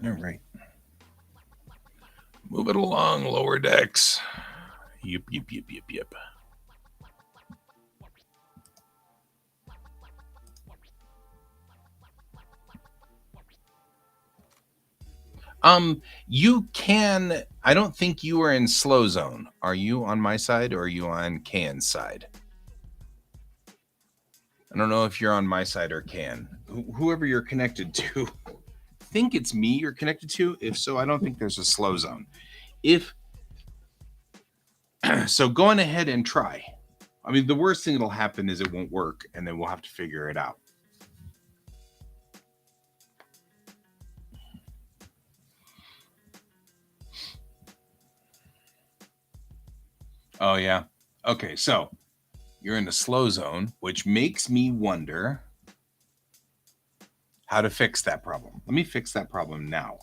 All right. Move it along, lower decks. Yep, yep, yep, yep, yep. You can. I don't think you are in slow zone. Are you on my side or are you on Can's side? I don't know if you're on my side or Can. Whoever you're connected to. I think it's me you're connected to. If so, I don't think there's a slow zone. If so, go on ahead and try. I mean, the worst thing that'll happen is it won't work, and then we'll have to figure it out. Oh, yeah. Okay, so you're in the slow zone, which makes me wonder how to fix that problem. Let me fix that problem now.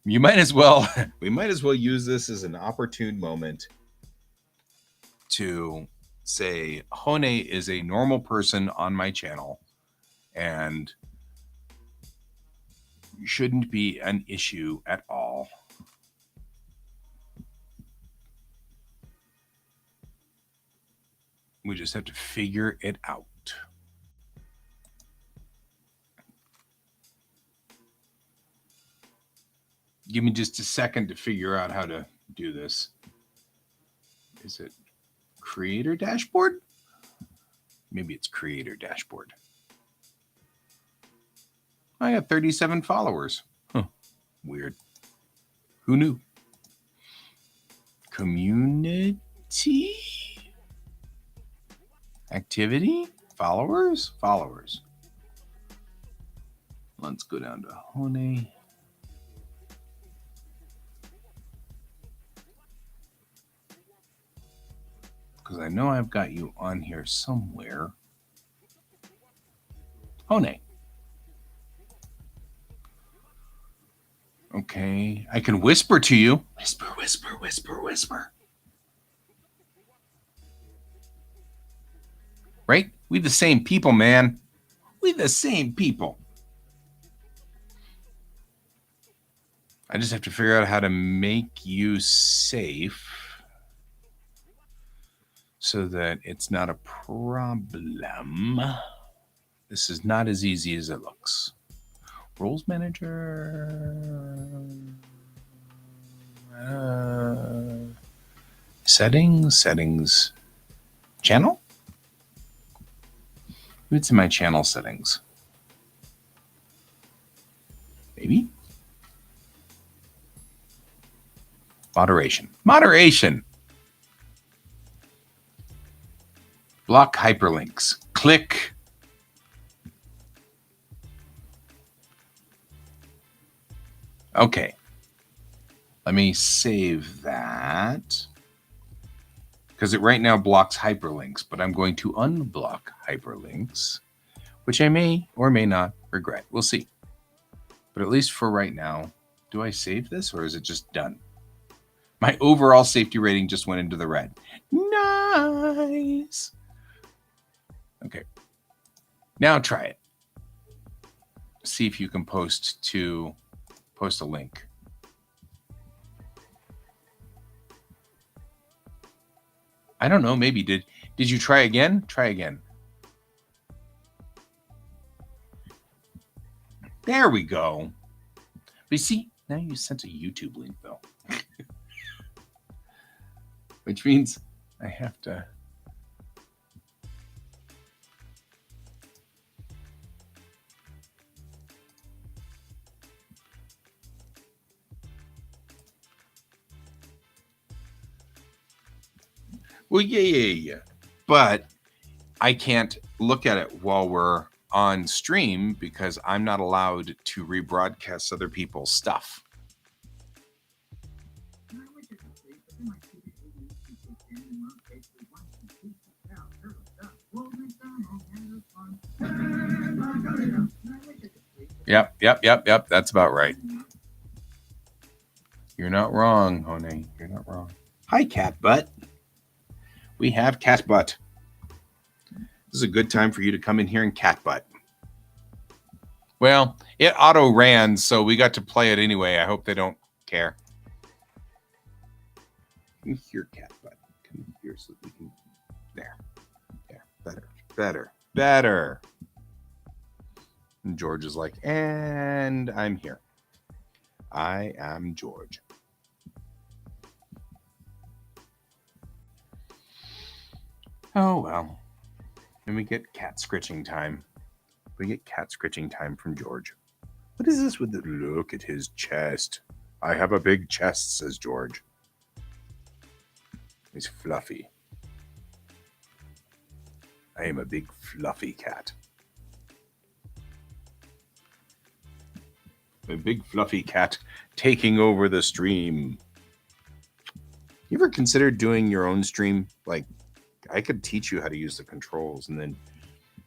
You might as well, we might as well use this as an opportune moment to say Hone is a normal person on my channel and shouldn't be an issue at all. We just have to figure it out. Give me just a second to figure out how to do this. Is it creator dashboard? Maybe it's creator dashboard. I got 37 followers. Huh. Weird. Who knew? Community? Activity? Followers? Followers. Let's go down to Hone. Because I know I've got you on here somewhere. Hone. Okay. I can whisper to you. Whisper, whisper, whisper, whisper. Right? We the same people, man. We the same people. I just have to figure out how to make you safe so that it's not a problem. This is not as easy as it looks. Roles manager. Settings. Channel? It's in my channel settings. Maybe. Moderation. Block hyperlinks. Click. Okay. Let me save that. Because it right now blocks hyperlinks, but I'm going to unblock hyperlinks, which I may or may not regret. We'll see. But at least for right now, do I save this or is it just done? My overall safety rating just went into the red. Nice. Okay. Now try it. See if you can post a link. I don't know. Maybe did you try again? Try again. There we go. But you see, now you sent a YouTube link though, which means I have to. Well, yeah. But I can't look at it while we're on stream because I'm not allowed to rebroadcast other people's stuff. Yep. That's about right. You're not wrong, honey. You're not wrong. Hi, Cat Butt. We have Cat Butt. This is a good time for you to come in here and Cat Butt. Well, it auto ran, so we got to play it anyway. I hope they don't care. Come here, Cat Butt. Come here so we can. There. Better. And George is like, and I'm here. I am George. Oh, well. Then we get cat scritching time. We get cat scritching time from George. What is this with the look at his chest? I have a big chest, says George. He's fluffy. I am a big fluffy cat. A big fluffy cat taking over the stream. You ever considered doing your own stream? Like, I could teach you how to use the controls, and then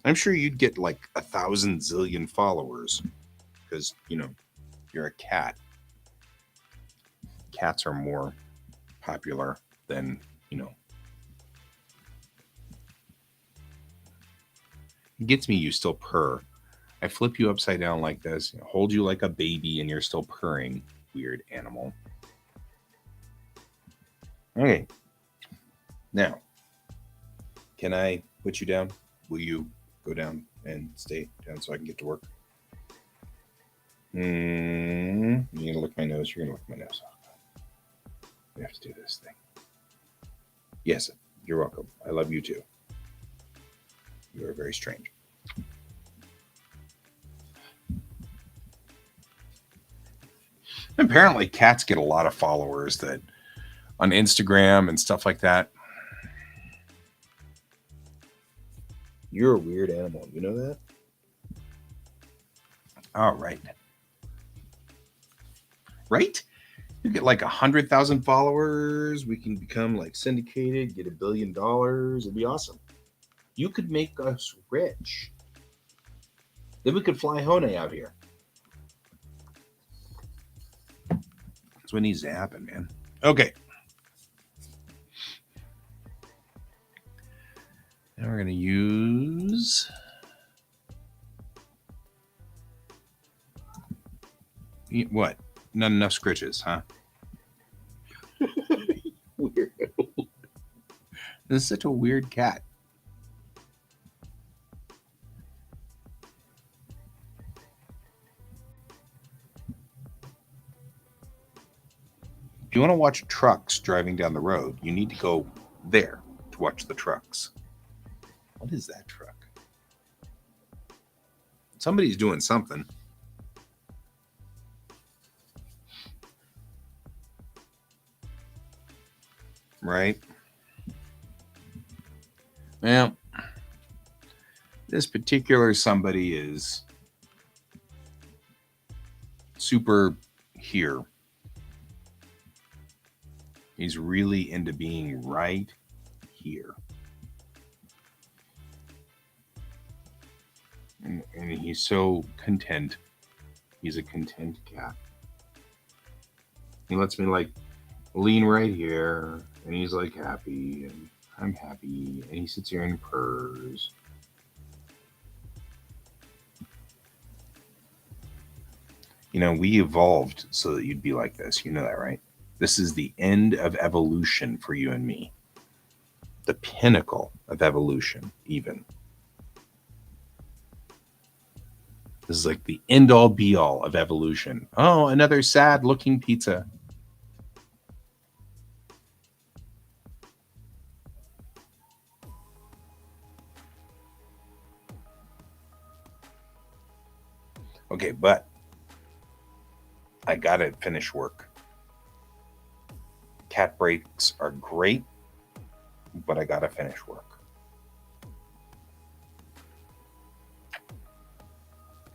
I'm sure you'd get like 1,000 zillion followers because, you know, you're a cat. Cats are more popular than, you know. It gets me, you still purr. I flip you upside down like this, hold you like a baby, and you're still purring. Weird animal. Okay. Now, can I put you down? Will you go down and stay down so I can get to work? You're going to lick my nose. You're going to lick my nose. We have to do this thing. Yes, you're welcome. I love you too. You are very strange. Apparently, cats get a lot of followers that on Instagram and stuff like that. You're a weird animal. You know that? All right. Right? You get like 100,000 followers. We can become like syndicated, get $1 billion. It'd be awesome. You could make us rich. Then we could fly Hone out here. That's what needs to happen, man. Okay. Now we're going to use what? Not enough scritches, huh? Weird. This is such a weird cat. If you want to watch trucks driving down the road, you need to go there to watch the trucks. What is that truck? Somebody's doing something. Right? Well, this particular somebody is super here. He's really into being right here. And he's so content. He's a content cat. He lets me like lean right here, and he's like happy, and I'm happy, and he sits here and purrs. You know, we evolved so that you'd be like this. You know that, right? This is the end of evolution for you and me. The pinnacle of evolution, even. This is like the end-all, be-all of evolution. Oh, another sad-looking pizza. Okay, but I gotta finish work. Cat breaks are great. but I gotta finish work.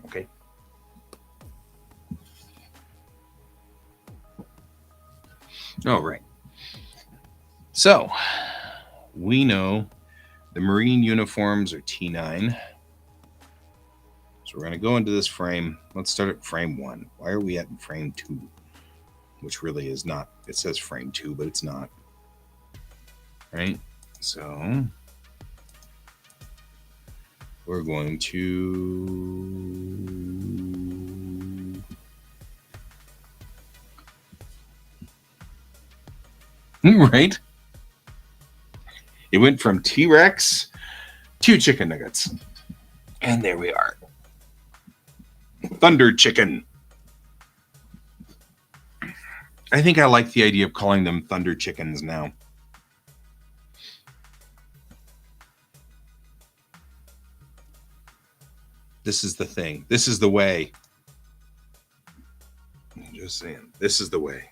Okay. All right. So we know the Marine uniforms are T9. So we're going to go into this frame. Let's start at frame 1. Why are we at frame 2? Which really is not. It says frame 2, but it's not. Right? So we're going to right? It went from T-Rex to chicken nuggets. And there we are. Thunder chicken. I think I like the idea of calling them Thunder chickens now. This is the thing. This is the way. I'm just saying. This is the way.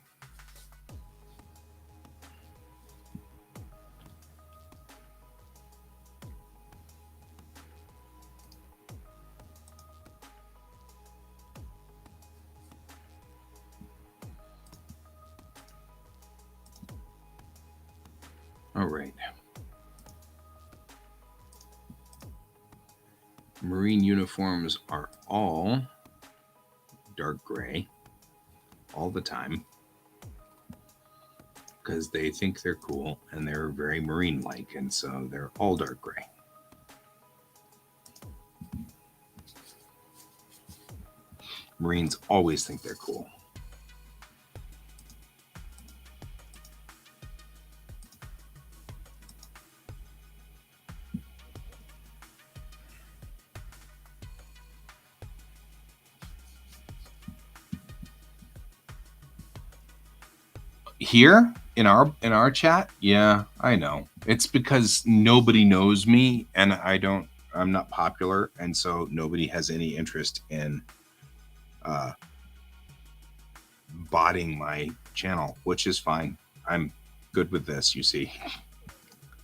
All right. Marine uniforms are all dark gray all the time because they think they're cool and they're very marine-like, and so they're all dark gray. Marines always think they're cool. Here in our chat, yeah, I know. It's because nobody knows me and I'm not popular, and so nobody has any interest in botting my channel, which is fine. I'm good with this, you see.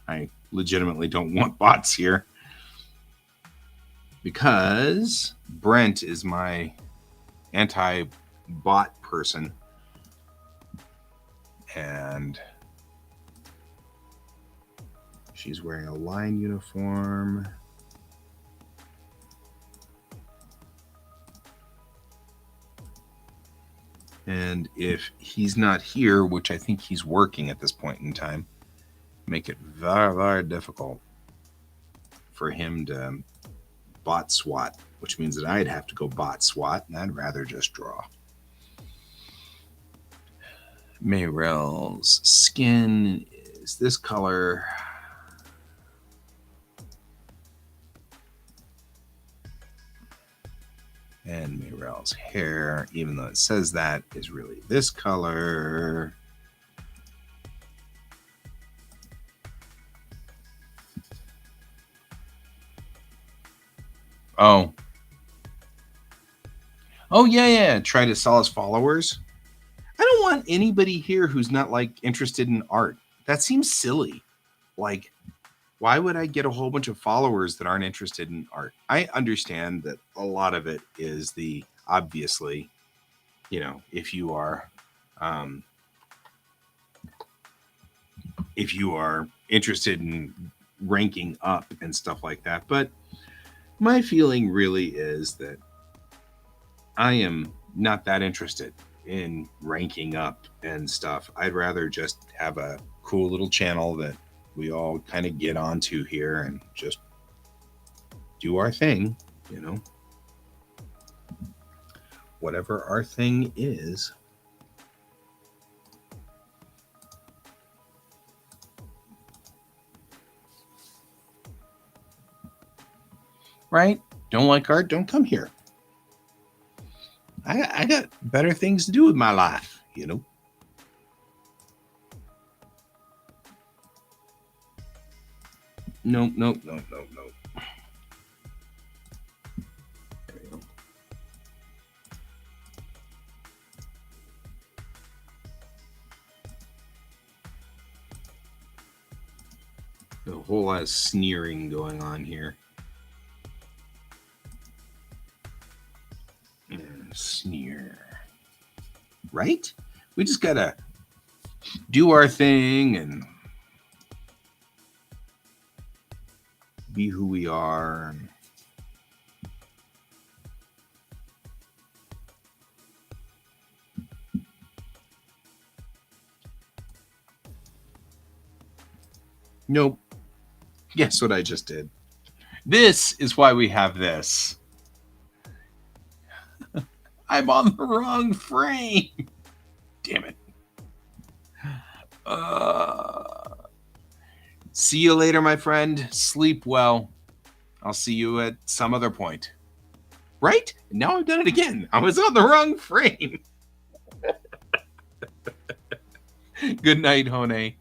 I legitimately don't want bots here because Brent is my anti-bot person, and she's wearing a line uniform. And if he's not here, which I think he's working at this point in time, make it very, very difficult for him to bot SWAT, which means that I'd have to go bot SWAT, and I'd rather just draw. Mayrell's skin is this color. And Mayrell's hair, even though it says that, is really this color. Oh, yeah. Try to sell us followers. I don't want anybody here who's not like interested in art. That seems silly. Like, why would I get a whole bunch of followers that aren't interested in art? I understand that a lot of it is obviously, if you are interested in ranking up and stuff like that. But my feeling really is that I am not that interested in ranking up and stuff. I'd rather just have a cool little channel that we all kind of get onto here and just do our thing, whatever our thing is. Right? Don't like art? Don't come here. I got better things to do with my life, Nope. There we go. A whole lot of sneering going on here. Sneer. Right? We just gotta do our thing and be who we are. Nope. Guess what I just did? This is why we have this. I'm on the wrong frame. Damn it. See you later, my friend. Sleep well. I'll see you at some other point. Right? Now I've done it again. I was on the wrong frame. Good night, Hone.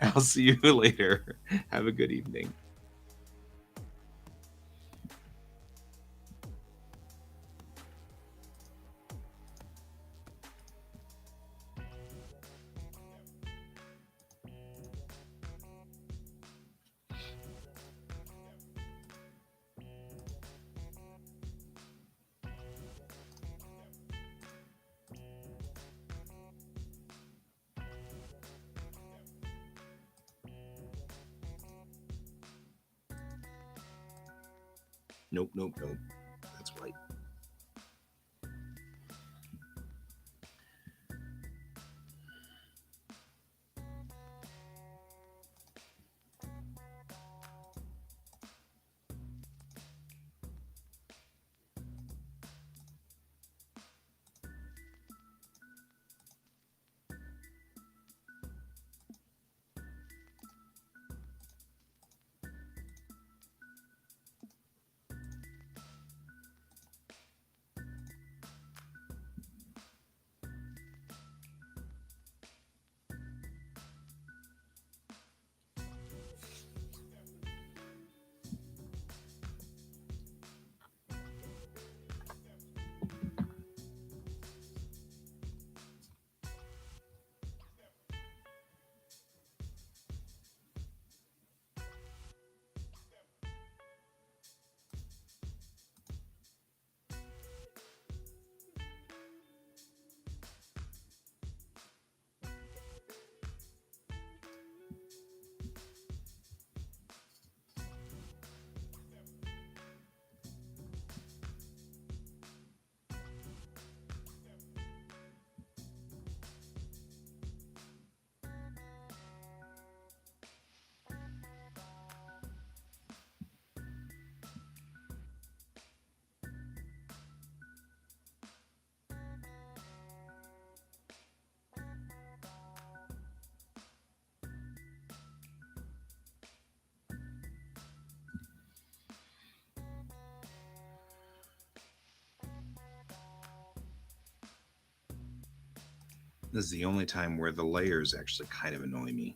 I'll see you later. Have a good evening. Nope. That's right. This is the only time where the layers actually kind of annoy me.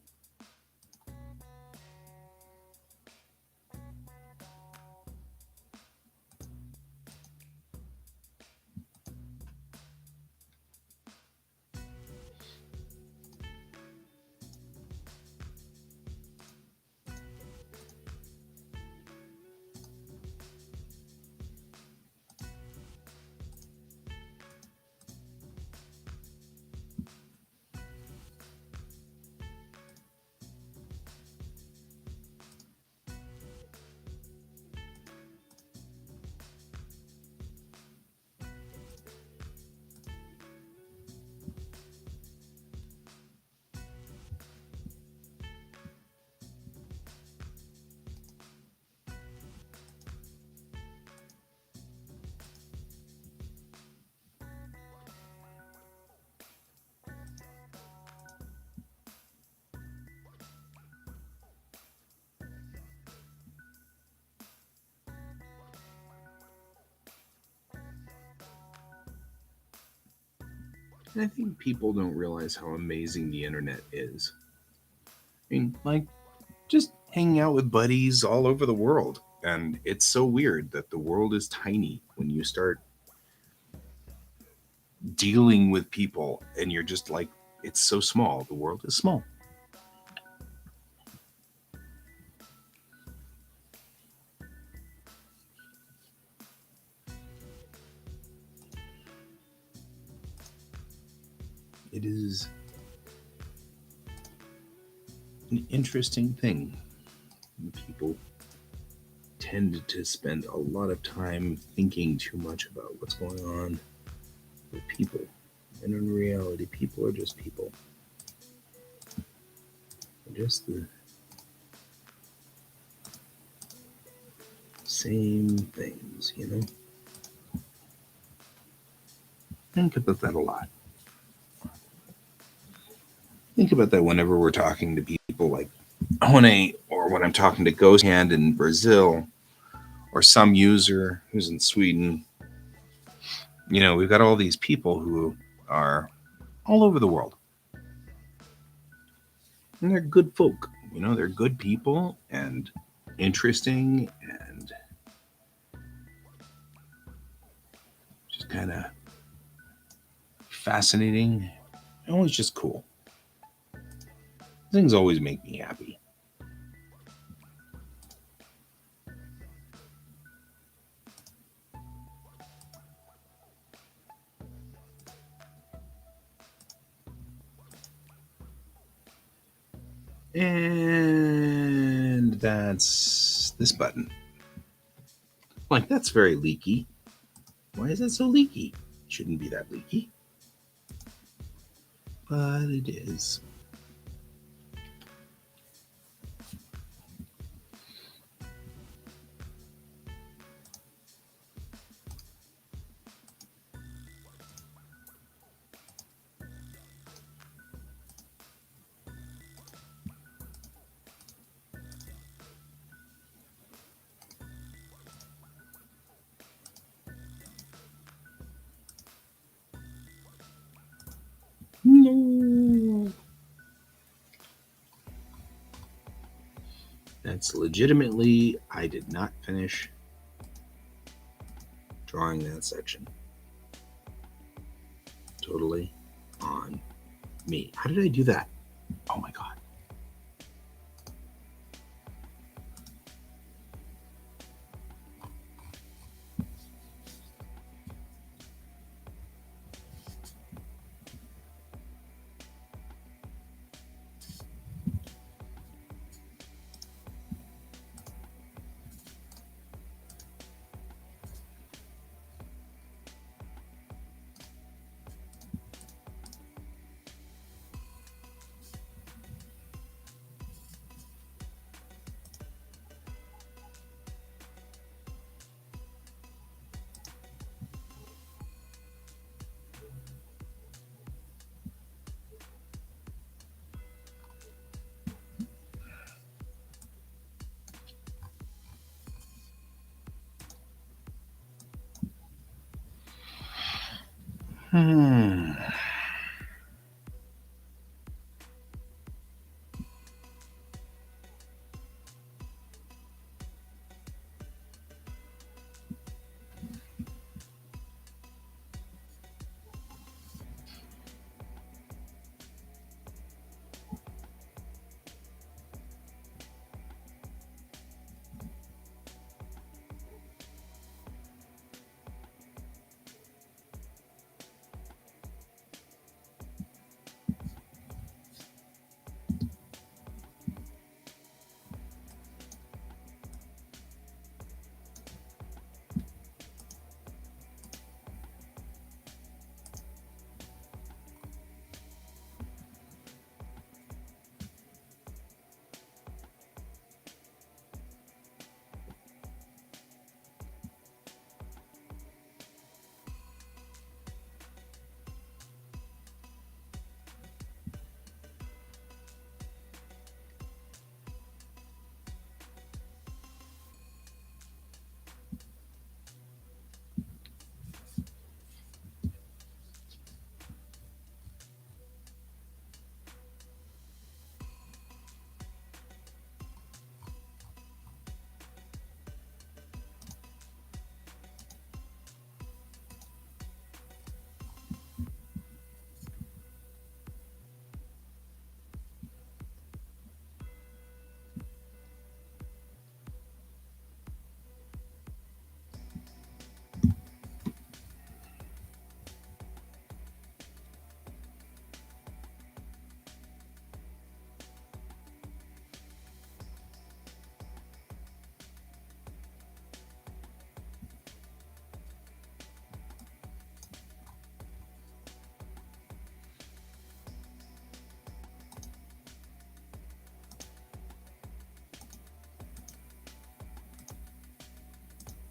And I think people don't realize how amazing the internet is. I mean, like, just hanging out with buddies all over the world. And it's so weird that the world is tiny when you start dealing with people and you're just like, it's so small. The world is small. It is an interesting thing. People tend to spend a lot of time thinking too much about what's going on with people. And in reality, people are just people. They're just the same things, you know? Think about that a lot. Think about that whenever we're talking to people like Hone, or when I'm talking to Ghost Hand in Brazil, or some user who's in Sweden. You know, we've got all these people who are all over the world. And they're good folk. You know, they're good people and interesting and just kind of fascinating. And always just cool. Things always make me happy. And that's this button. Like, that's very leaky. Why is that so leaky? It shouldn't be that leaky. But it is. No. That's legitimately, I did not finish drawing that section. Totally on me. How did I do that? Oh my God. Hmm.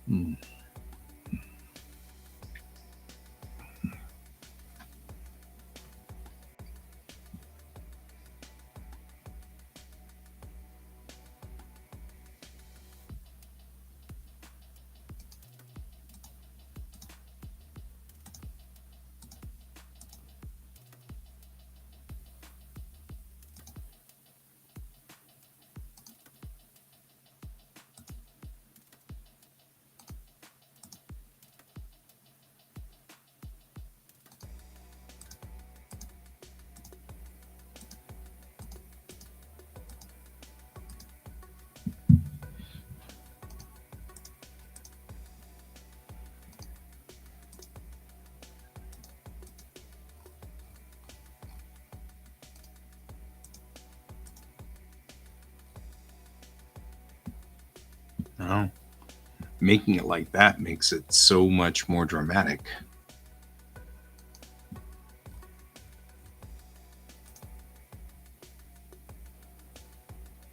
Hmm. Oh, making it like that makes it so much more dramatic.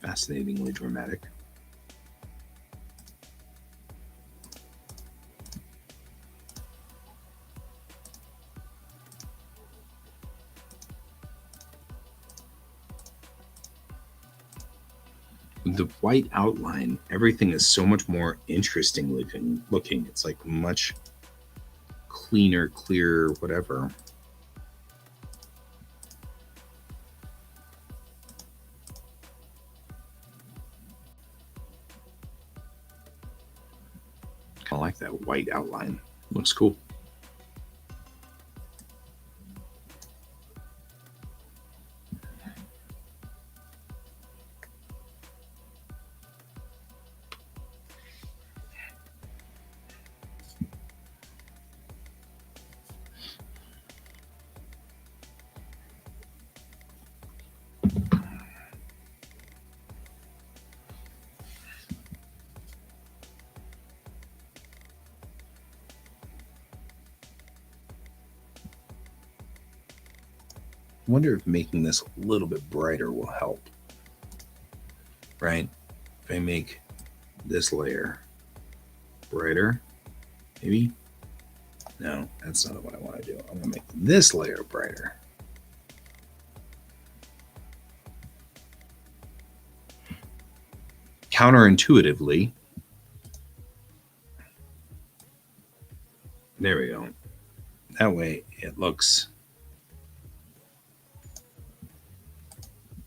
Fascinatingly dramatic. With the white outline, everything is so much more interesting looking. It's like much cleaner, clearer, whatever. I like that white outline. Looks cool. I wonder if making this a little bit brighter will help. Right? If I make this layer brighter, maybe? No, that's not what I want to do. I want to make this layer brighter. Counterintuitively, there we go. That way it looks,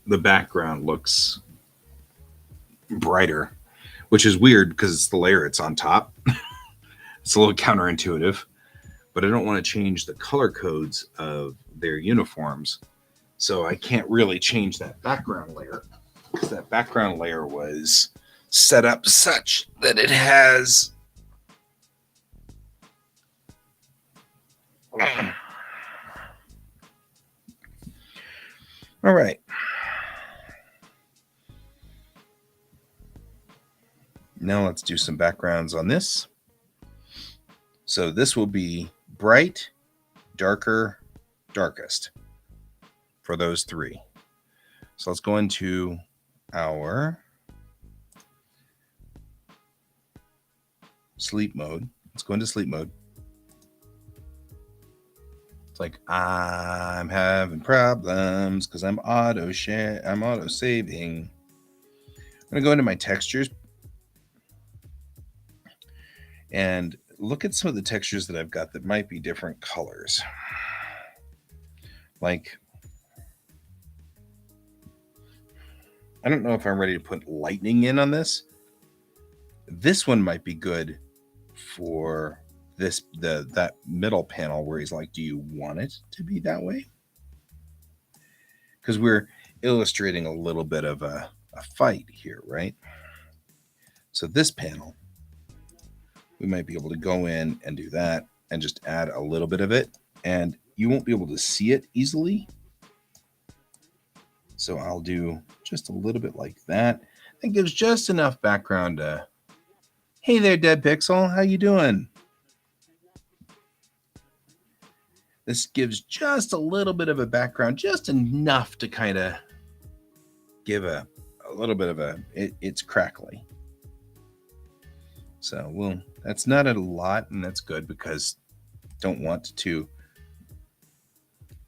the background looks brighter, which is weird because it's the layer it's on top. It's a little counterintuitive, but I don't want to change the color codes of their uniforms. So I can't really change that background layer because that background layer was set up such that it has all right. Now let's do some backgrounds on this. So this will be bright, darker, darkest for those three. So let's go into our sleep mode. Let's go into sleep mode. It's like I'm having problems because I'm auto saving. I'm gonna go into my textures and look at some of the textures that I've got that might be different colors. Like, I don't know if I'm ready to put lightning in on this. This one might be good for this, that middle panel where he's like, do you want it to be that way? Because we're illustrating a little bit of a fight here, right? So this panel, we might be able to go in and do that and just add a little bit of it, and you won't be able to see it easily. So I'll do just a little bit like that. That gives just enough background to, hey there, Dead Pixel, how you doing? This gives just a little bit of a background, just enough to kind of give a little bit of it's crackly. So, well, that's not a lot, and that's good because don't want to.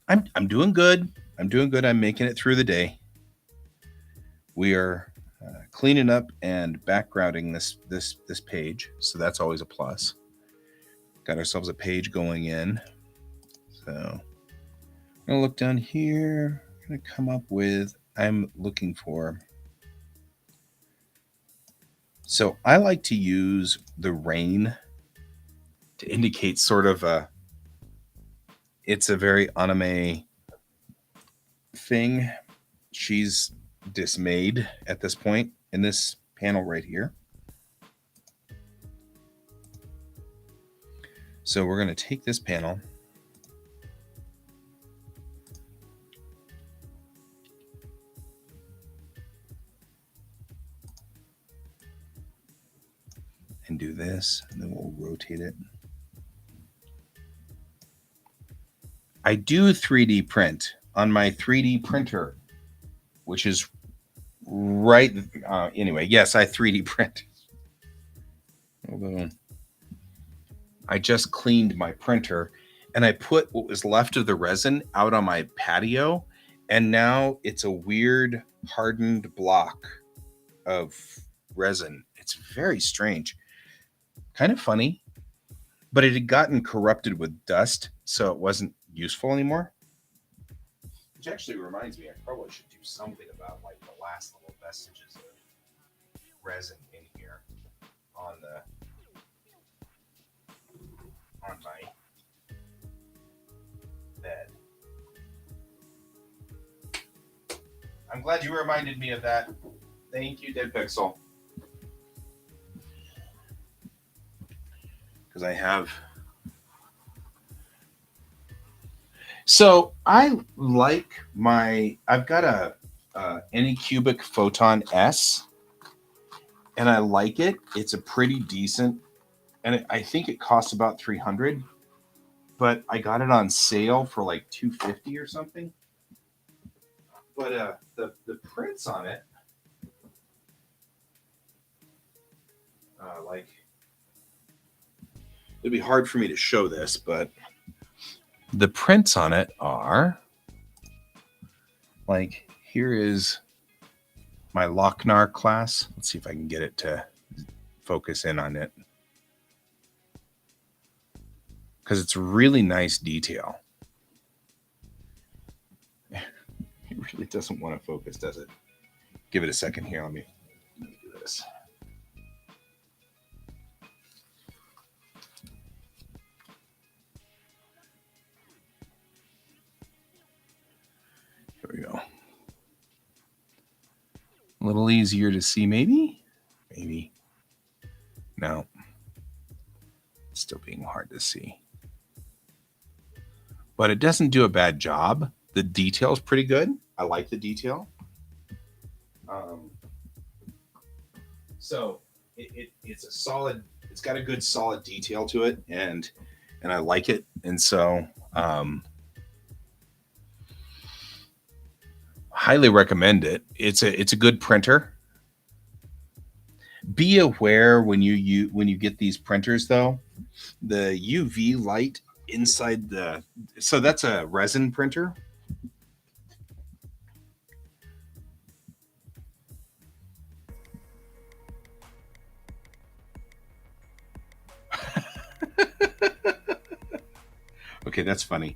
I'm doing good. I'm doing good. I'm making it through the day. We are cleaning up and backgrounding this page, so that's always a plus. Got ourselves a page going in. So I'm gonna look down here. I'm gonna come up with. I'm looking for. So I like to use the rain to indicate sort of a. It's a very anime thing. She's dismayed at this point in this panel right here. So we're going to take this panel and do this, and then we'll rotate it. I do 3D print on my 3D printer, which is right. Anyway, yes, I 3D print. Although I just cleaned my printer and I put what was left of the resin out on my patio, and now it's a weird hardened block of resin. It's very strange, kind of funny, but it had gotten corrupted with dust, so it wasn't useful anymore. Which actually reminds me, I probably should do something about like the last little vestiges of resin in here on my bed. I'm glad you reminded me of that. Thank you, Dead Pixel. Because I have. So I like I've got a Anycubic Photon S, and I like it. It's a pretty decent, and I think it costs about $300, but I got it on sale for like $250 or something. But the prints on it, like, it'd be hard for me to show this, but the prints on it are like, here is my Lochnar class. Let's see if I can get it to focus in on it, because it's really nice detail. It really doesn't want to focus, does it? Give it a second here. Let me do this. Here we go. A little easier to see, maybe? Maybe. No. It's still being hard to see. But it doesn't do a bad job. The detail's pretty good. I like the detail. So it's a solid, it's got a good solid detail to it, and I like it. And so highly recommend it. It's a good printer. Be aware when you get these printers, though, the UV light inside so that's a resin printer. Okay, that's funny.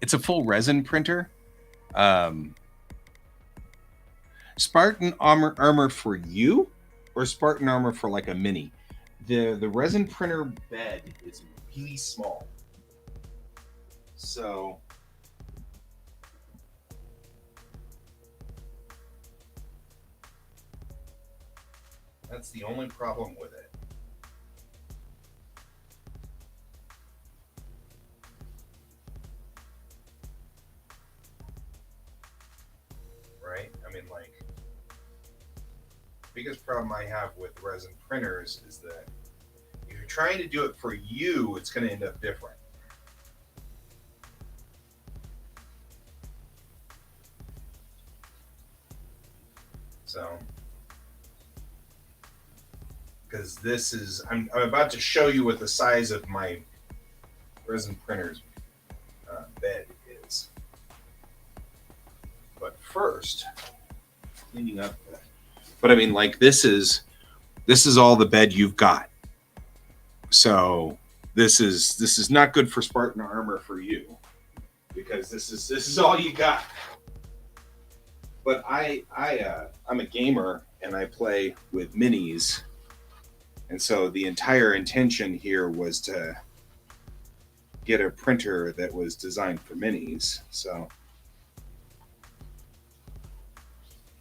It's a full resin printer. Spartan armor for you, or Spartan armor for like a mini? The resin printer bed is really small, so that's the only problem with it. Right? I mean, like, biggest problem I have with resin printers is that if you're trying to do it for you, it's going to end up different. So because this is I'm about to show you what the size of my resin printer's bed is. But first, cleaning up. But I mean, like this is all the bed you've got. So this is not good for Spartan armor for you, because this is all you got. But I'm a gamer and I play with minis, and so the entire intention here was to get a printer that was designed for minis. So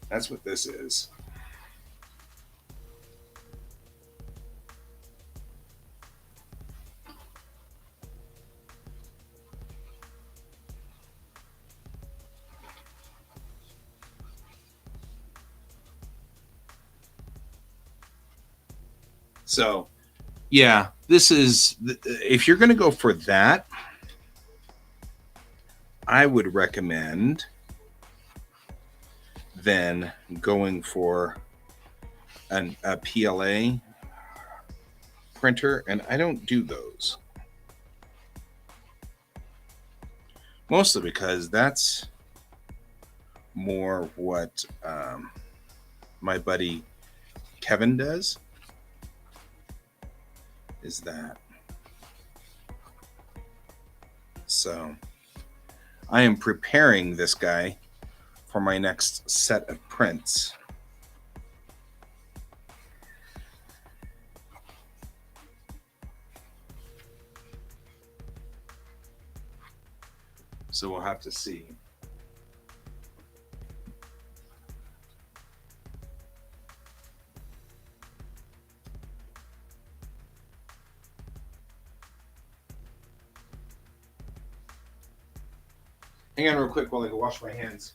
that's what this is. So, yeah, this is, if you're going to go for that, I would recommend then going for a PLA printer, and I don't do those. Mostly because that's more what my buddy Kevin does. Is that. So I am preparing this guy for my next set of prints. So we'll have to see. Hang on real quick while I go wash my hands.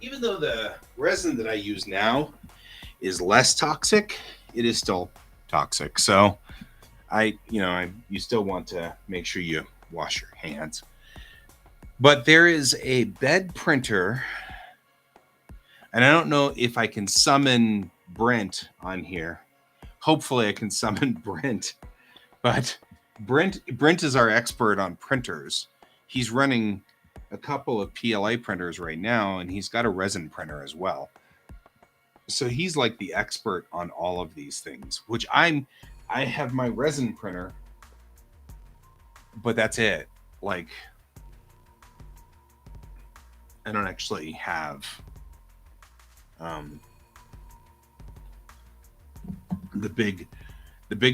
Even though the resin that I use now is less toxic, it is still toxic. So you still want to make sure you wash your hands. But there is a bed printer, and I don't know if I can summon Brent on here. Hopefully I can summon Brent. But Brent is our expert on printers. He's running a couple of PLA printers right now, and he's got a resin printer as well. So he's like the expert on all of these things, which I have my resin printer, but that's it. Like, I don't actually have the big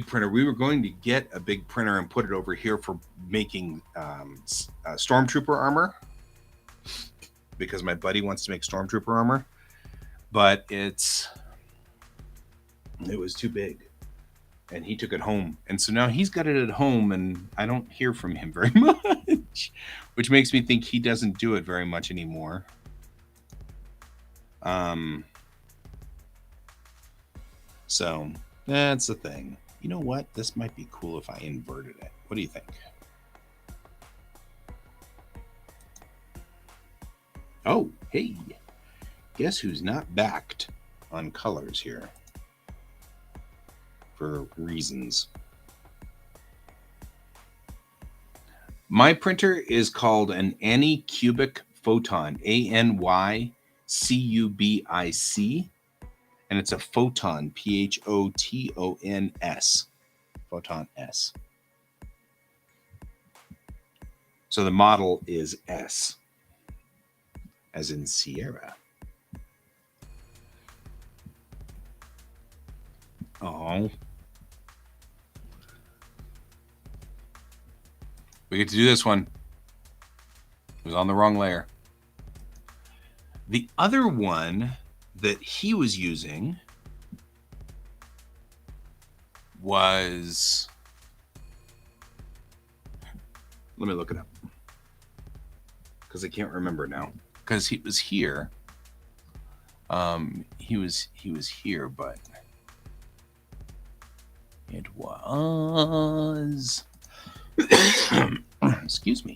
printer. We were going to get a big printer and put it over here for making stormtrooper armor, because my buddy wants to make stormtrooper armor, but it was too big, and he took it home, and so now he's got it at home, and I don't hear from him very much, which makes me think he doesn't do it very much anymore. So that's the thing. You know what? This might be cool if I inverted it. What do you think? Oh, hey. Guess who's not backed on colors here? For reasons. My printer is called an Anycubic Photon. Anycubic. And it's a Photon, Photons, Photon S. So the model is S, as in Sierra. Oh. We get to do this one. It was on the wrong layer. The other one that he was using was Let me look it up. Because I can't remember now. Because he was here. He was here, but it was excuse me.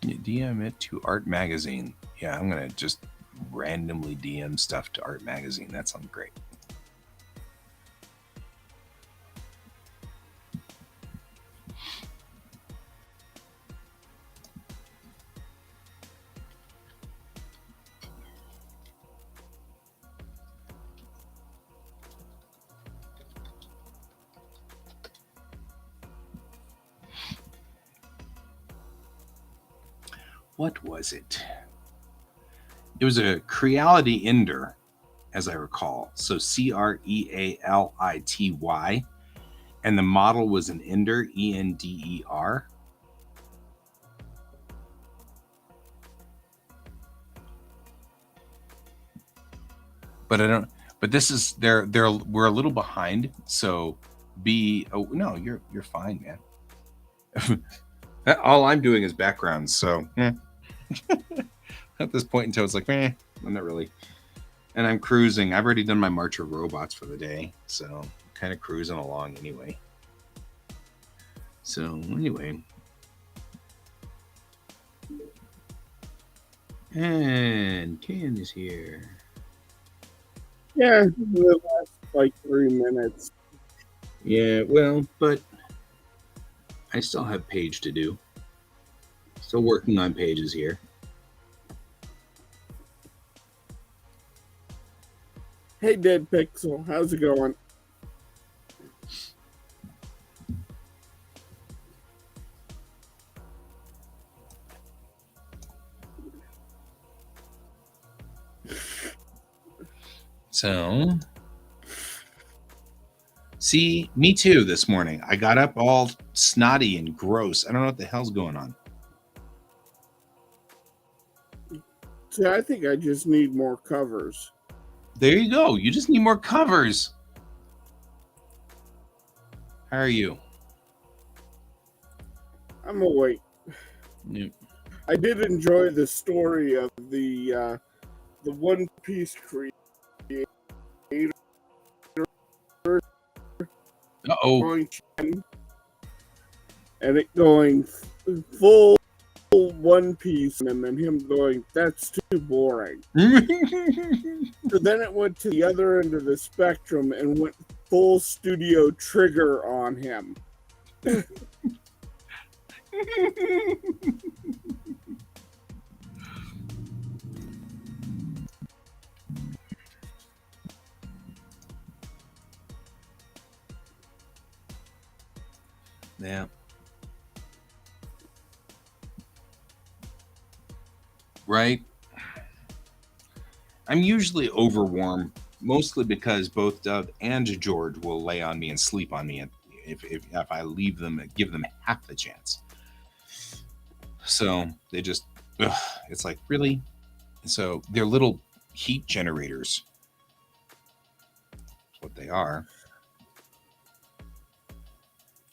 DM it to Art Magazine. Yeah, I'm gonna just randomly DM stuff to Art Magazine. That sounds great. What was it? It was a Creality Ender, as I recall. So Creality, and the model was an Ender, Ender. But I don't. But this is we're a little behind. So no, you're fine, man. All I'm doing is backgrounds, so at this point until it's like, I'm not really. And I'm cruising. I've already done my March of Robots for the day, so I'm kind of cruising along anyway. So anyway, and Ken is here. Yeah, the last like 3 minutes. Yeah, well, but I still have page to do. Still working on pages here. Hey, Dead Pixel, how's it going? So, see, me too this morning. I got up all snotty and gross. I don't know what the hell's going on. See, I think I just need more covers. There you go. You just need more covers. How are you? I'm awake. Yep. I did enjoy the story of the One Piece creator. Uh-oh. And it going full One Piece and then him going, that's too boring. So then it went to the other end of the spectrum and went full Studio Trigger on him. Yeah. Right. I'm usually overwarm, mostly because both Dove and George will lay on me and sleep on me if I leave them, give them half the chance. So they just, it's like, really? So they're little heat generators. That's what they are.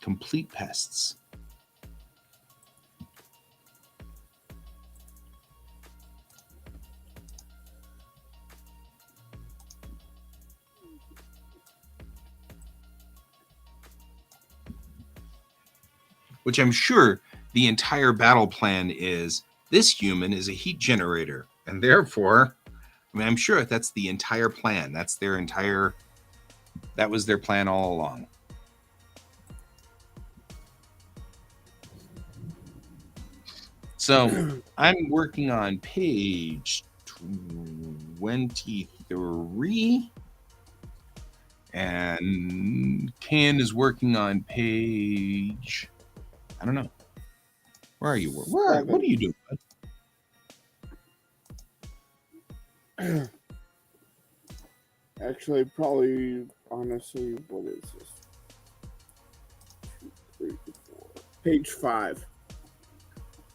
Complete pests. Which I'm sure the entire battle plan is, this human is a heat generator, and therefore, I mean, I'm sure that's the entire plan. That was their plan all along. So I'm working on page 23, and Ken is working on page, I don't know. Where are you? What are you doing, bud? Actually, probably, honestly, what is this? 2, 3, 4. Page 5.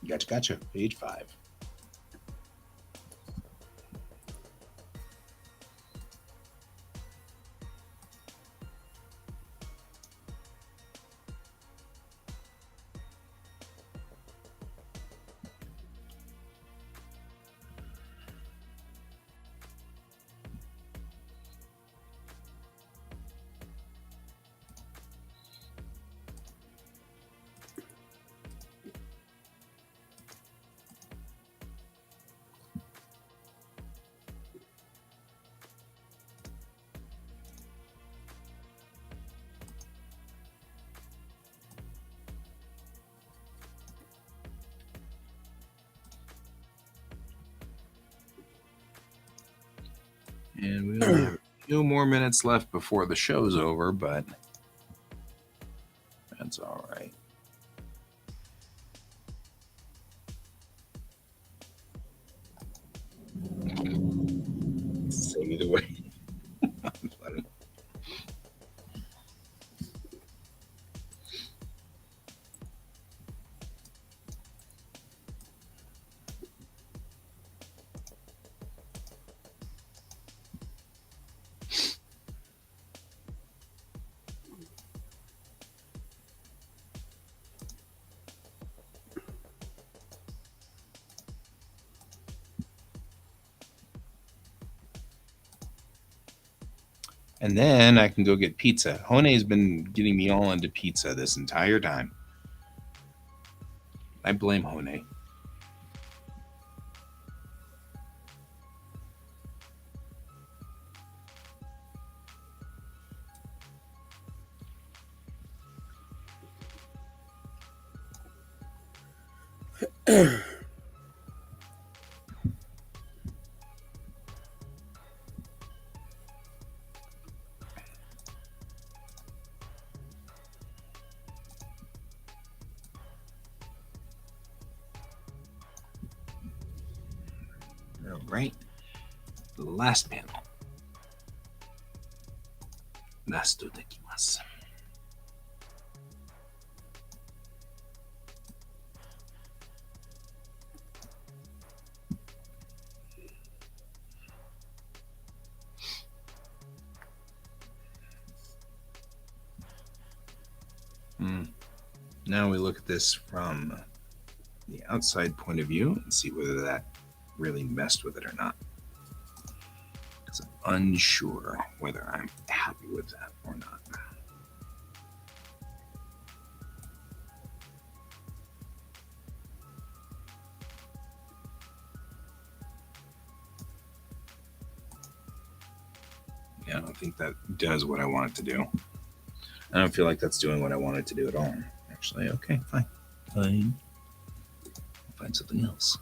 Gotcha. Page 5. And we only have a few more minutes left before the show's over, but that's all right. So either way. And then I can go get pizza. Hone's been getting me all into pizza this entire time. I blame Hone. All right. The last panel. Nasto dekimasu. Now we look at this from the outside point of view and see whether that really messed with it or not. Because I'm unsure whether I'm happy with that or not. Yeah, I don't think that does what I want it to do. I don't feel like that's doing what I want it to do at all. Actually, okay, fine. Fine. I'll find something else.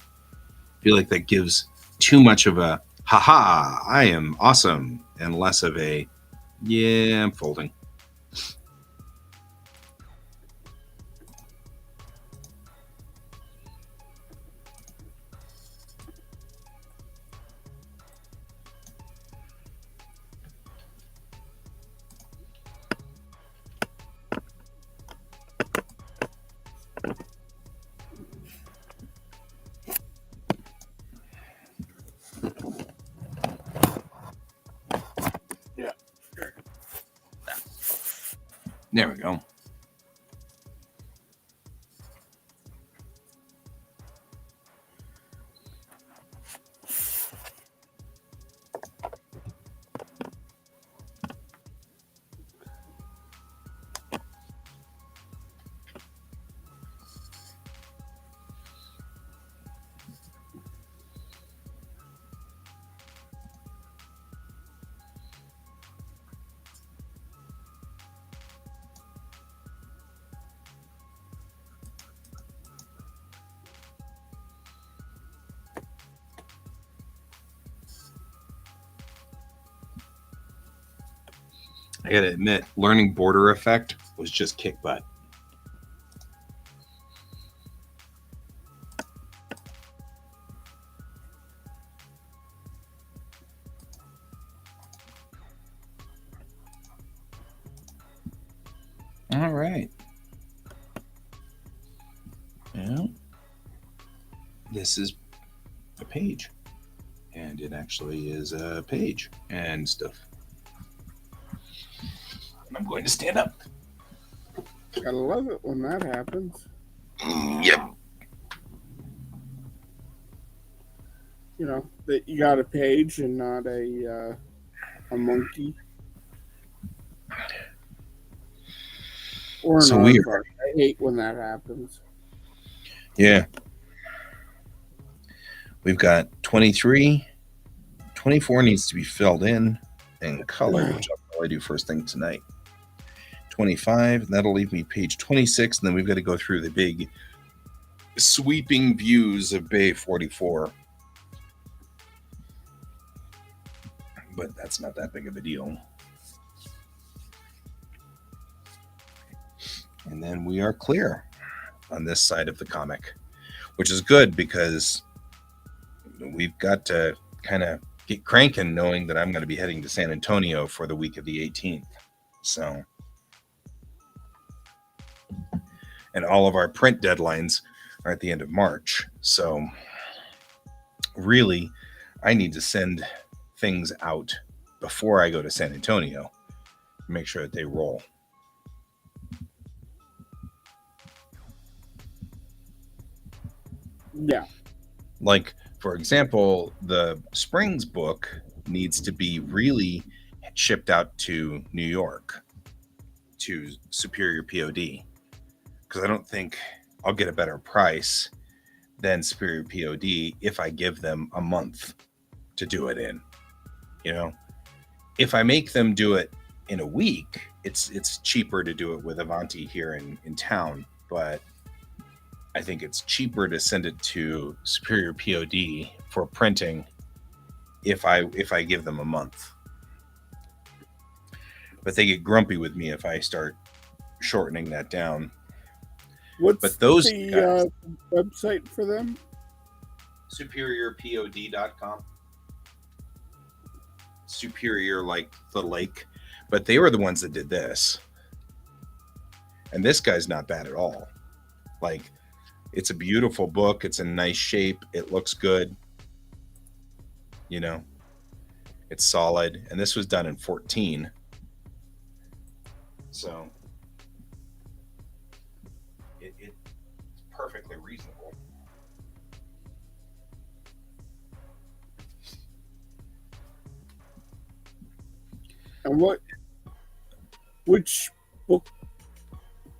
I feel like that gives too much of a haha, I am awesome, and less of a yeah, I'm folding. There we go. I gotta admit, learning border effect was just kick butt. All right. Well, this is a page, and it actually is a page and stuff. I'm going to stand up. Gotta love it when that happens. Yep. You know, that you got a page and not a monkey. Or an So aardvark. weird. I hate when that happens. Yeah. We've got 23. 24 needs to be filled in and colored, which I'll probably do first thing tonight. 25, and that'll leave me page 26, and then we've got to go through the big sweeping views of Bay 44. but that's not that big of a deal. And then we are clear on this side of the comic, which is good because we've got to kind of get cranking knowing that I'm going to be heading to San Antonio for the week of the 18th. So, and all of our print deadlines are at the end of March. So really, I need to send things out before I go to San Antonio, make sure that they roll. Yeah. Like, for example, the Springs book needs to be really shipped out to New York to Superior POD, because I don't think I'll get a better price than Superior POD if I give them a month to do it in. You know, if I make them do it in a week, it's cheaper to do it with Avanti here in town, but I think it's cheaper to send it to Superior POD for printing if I give them a month. But they get grumpy with me if I start shortening that down. What's but those the website for them? SuperiorPOD.com. Superior like the lake, but they were the ones that did this. And this guy's not bad at all. Like, it's a beautiful book. It's in nice shape. It looks good. You know, it's solid. And this was done in 14. So it's perfectly reasonable. And which book?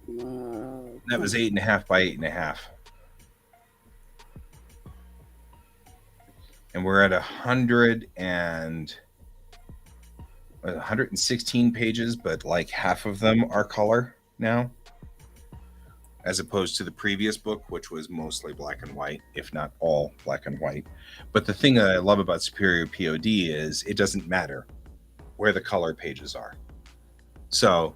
That was 8.5 by 8.5. And we're at 116 pages, but like half of them are color now, as opposed to the previous book, which was mostly black and white, if not all black and white. But the thing that I love about Superior POD is it doesn't matter where the color pages are. So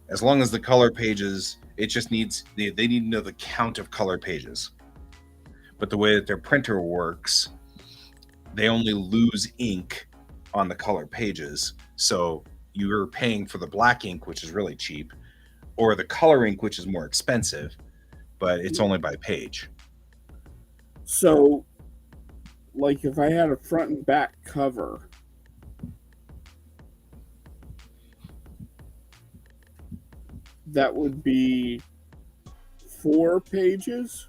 as long as the color pages, it just needs, they need to know the count of color pages. But the way that their printer works, they only lose ink on the color pages. So you're paying for the black ink, which is really cheap, or the color ink, which is more expensive, but it's only by page. So, like, if I had a front and back cover, that would be 4 pages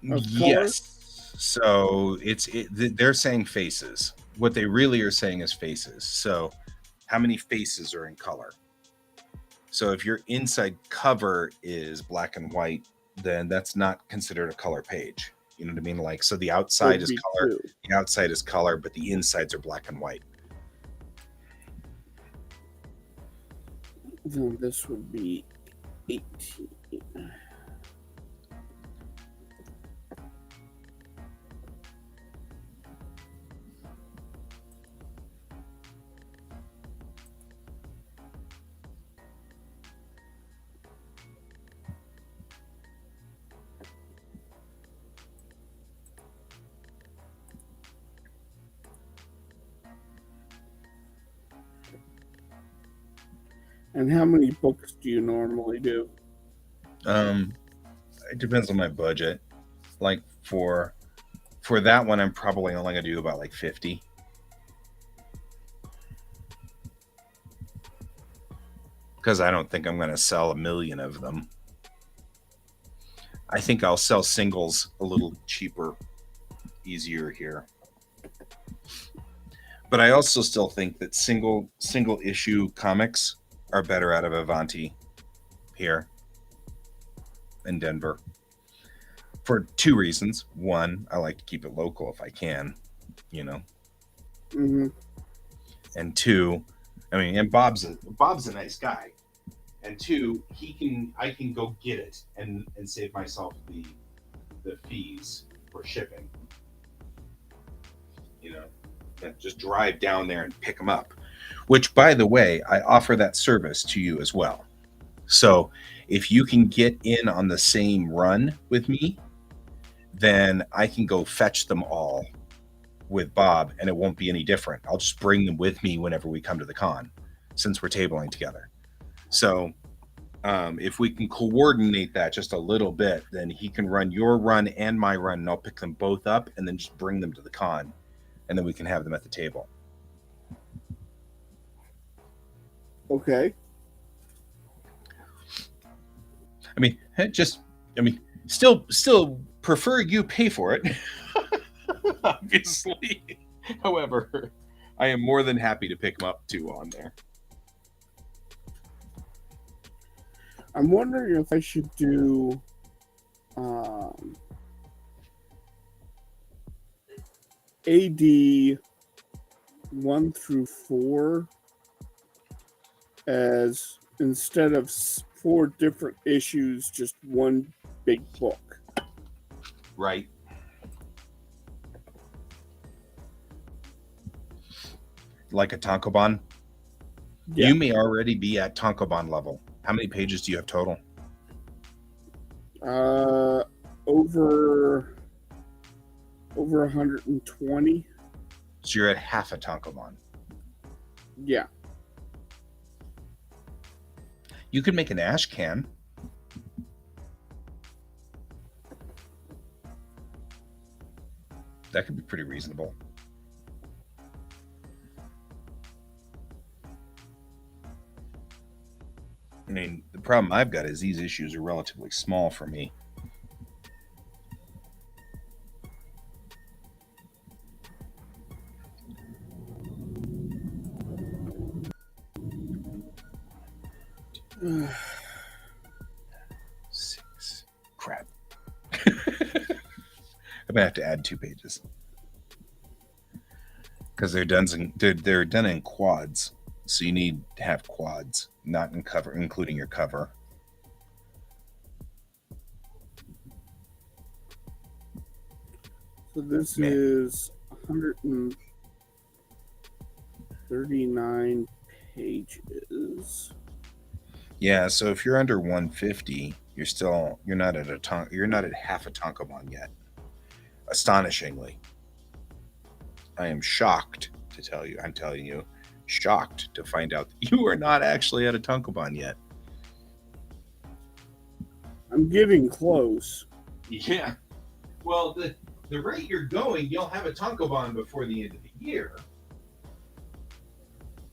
of color? Yes. So they're saying faces. What they really are saying is faces. So how many faces are in color? So if your inside cover is black and white, then that's not considered a color page. You know what I mean? Like, so the outside is color, the outside is color, but the insides are black and white. Then this would be 18. And how many books do you normally do? It depends on my budget. Like for that one, I'm probably only gonna do about like 50. Because I don't think I'm gonna sell 1 million of them. I think I'll sell singles a little cheaper, easier here. But I also still think that single issue comics are better out of Avanti here in Denver for 2 reasons. One, I like to keep it local if I can, you know. Mm-hmm. And 2, I mean, and Bob's a nice guy. And 2, I can go get it and save myself the fees for shipping. You know, to just drive down there and pick them up, which, by the way, I offer that service to you as well. So if you can get in on the same run with me, then I can go fetch them all with Bob, and it won't be any different. I'll just bring them with me whenever we come to the con, since we're tabling together. So if we can coordinate that just a little bit, then he can run your run and my run, and I'll pick them both up and then just bring them to the con, and then we can have them at the table. Okay. Still prefer you pay for it, obviously. However, I am more than happy to pick them up too on there. I'm wondering if I should do AD 1 through 4 as instead of 4 different issues, just one big book. Right. Like a Tankobon? Yeah. You may already be at Tankobon level. How many pages do you have total? Over 120. So you're at half a Tankobon. Yeah. You could make an ash can. That could be pretty reasonable. I mean, the problem I've got is these issues are relatively small for me. Six. Crap. I'm gonna have to add 2 pages because they're done in quads. So you need to have quads, not in cover, including your cover. So this is 139 pages. Yeah, so if you're under 150, you're not at half a Tankobon yet. Astonishingly. I am shocked to tell you. I'm telling you, shocked to find out that you are not actually at a Tankobon yet. I'm getting close. Yeah. Well, the rate you're going, you'll have a Tankobon before the end of the year,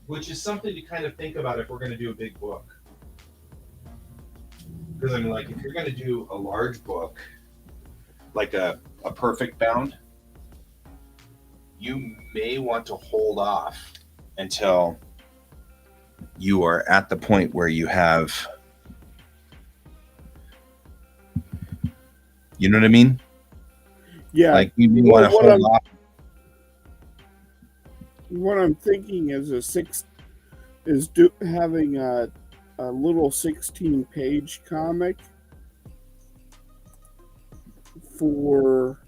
which is something to kind of think about if we're going to do a big book. Because I mean, like, if you're going to do a large book, like a perfect bound, you may want to hold off until you are at the point where you have, you know what I mean? Yeah. Like, you may want to hold off. What I'm thinking is having a little 16-page comic for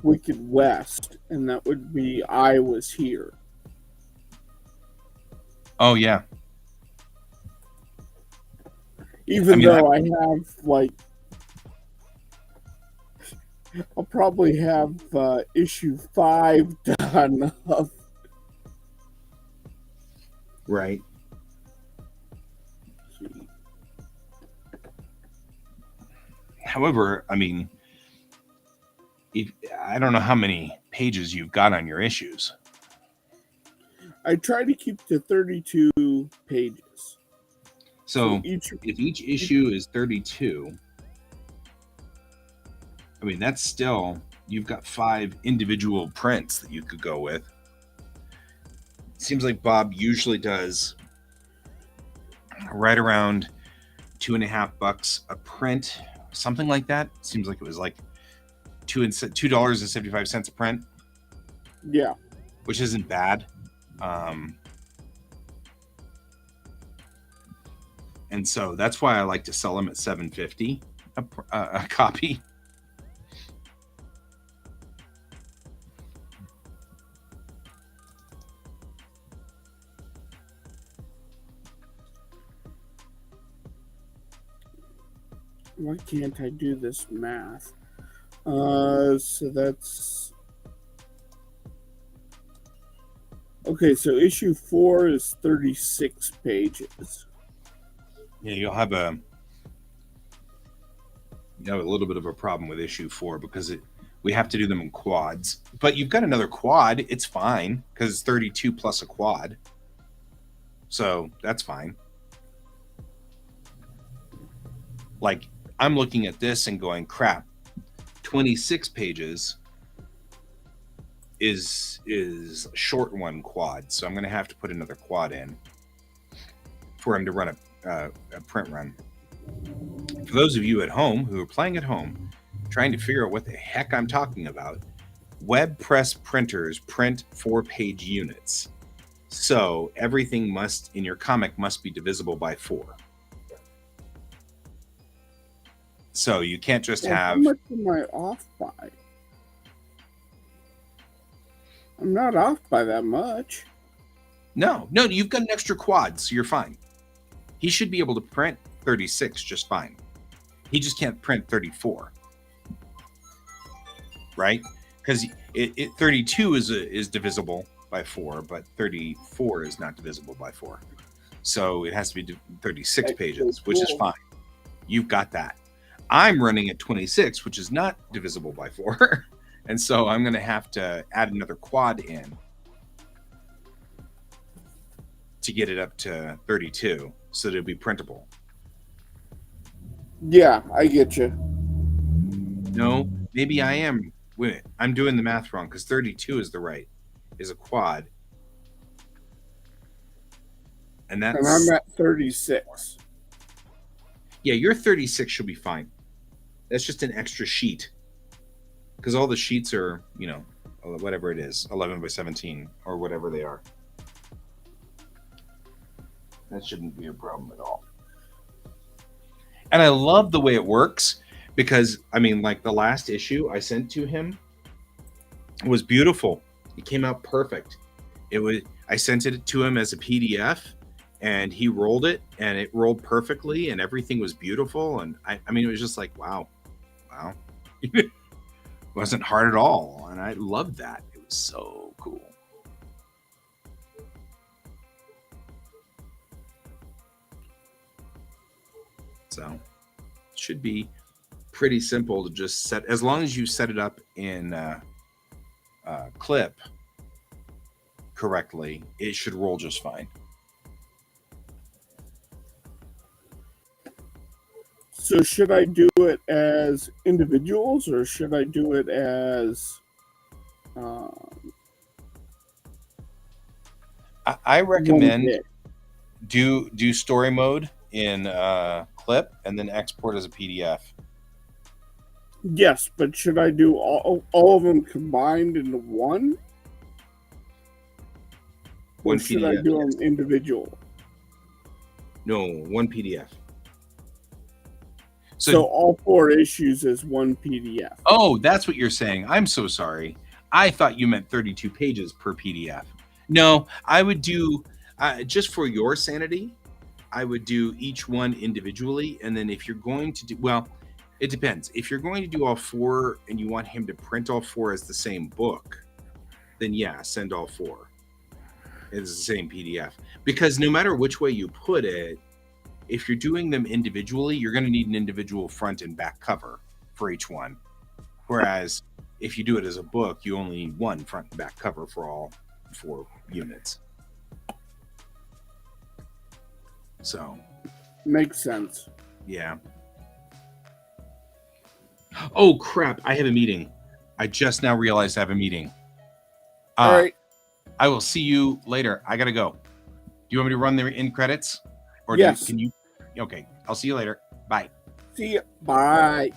Wicked West, and that would be I Was Here. Oh, yeah. Even though I have, like, I'll probably have issue 5 done of. Right. However, I mean, I don't know how many pages you've got on your issues. I try to keep to 32 pages. So if each issue is 32, I mean, that's still, you've got 5 individual prints that you could go with. It seems like Bob usually does right around $2.50 a print, something like that. Seems like it was like $2.75 a print. Yeah. Which isn't bad. And so that's why I like to sell them at $7.50 a copy. Why can't I do this math? So that's okay. So issue 4 is 36 pages. Yeah, you'll have a little bit of a problem with issue 4 because we have to do them in quads. But you've got another quad. It's fine because it's 32 plus a quad. So that's fine. Like, I'm looking at this and going, crap, 26 pages is a short one quad. So I'm going to have to put another quad in for him to run a print run. For those of you at home who are playing at home, trying to figure out what the heck I'm talking about, web press printers print 4-page units. So everything in your comic must be divisible by 4. So you can't just have... How much am I off by? I'm not off by that much. No, you've got an extra quad, so you're fine. He should be able to print 36 just fine. He just can't print 34. Right? Because 32 is divisible by 4, but 34 is not divisible by 4. So it has to be 36 pages, which is fine. You've got that. I'm running at 26, which is not divisible by 4. And so I'm going to have to add another quad in to get it up to 32 so that it'll be printable. Yeah, I get you. No, maybe I am. Wait a minute, I'm doing the math wrong because 32 is a quad. And I'm at 36. Yeah, your 36 should be fine. That's just an extra sheet. Because all the sheets are, whatever it is, 11 by 17 or whatever they are. That shouldn't be a problem at all. And I love the way it works because, like the last issue I sent to him was beautiful. It came out perfect. I sent it to him as a PDF and he rolled it and it rolled perfectly and everything was beautiful. And it was just like, wow. It wasn't hard at all. And I loved that. It was so cool. So it should be pretty simple to just set, as long as you set it up in Clip correctly, it should roll just fine. So should I do it as individuals or should I do it as... I recommend do story mode in Clip and then export as a PDF. Yes, but should I do all of them combined into one? Or should I do them individual? No, one PDF. So all 4 issues as one PDF. Oh, that's what you're saying. I'm so sorry. I thought you meant 32 pages per PDF. No, I would do, just for your sanity, I would do each one individually. And then if you're going to do, well, it depends. If you're going to do all 4 and you want him to print all 4 as the same book, then yeah, send all 4 as the same PDF. Because no matter which way you put it, if you're doing them individually, you're going to need an individual front and back cover for each one. Whereas if you do it as a book, you only need one front and back cover for all 4 units. So. Makes sense. Yeah. Oh, crap. I have a meeting. I just now realized I have a meeting. All right. I will see you later. I got to go. Do you want me to run the end credits? Or yes. Can you? Okay. I'll see you later. Bye. See you. Bye.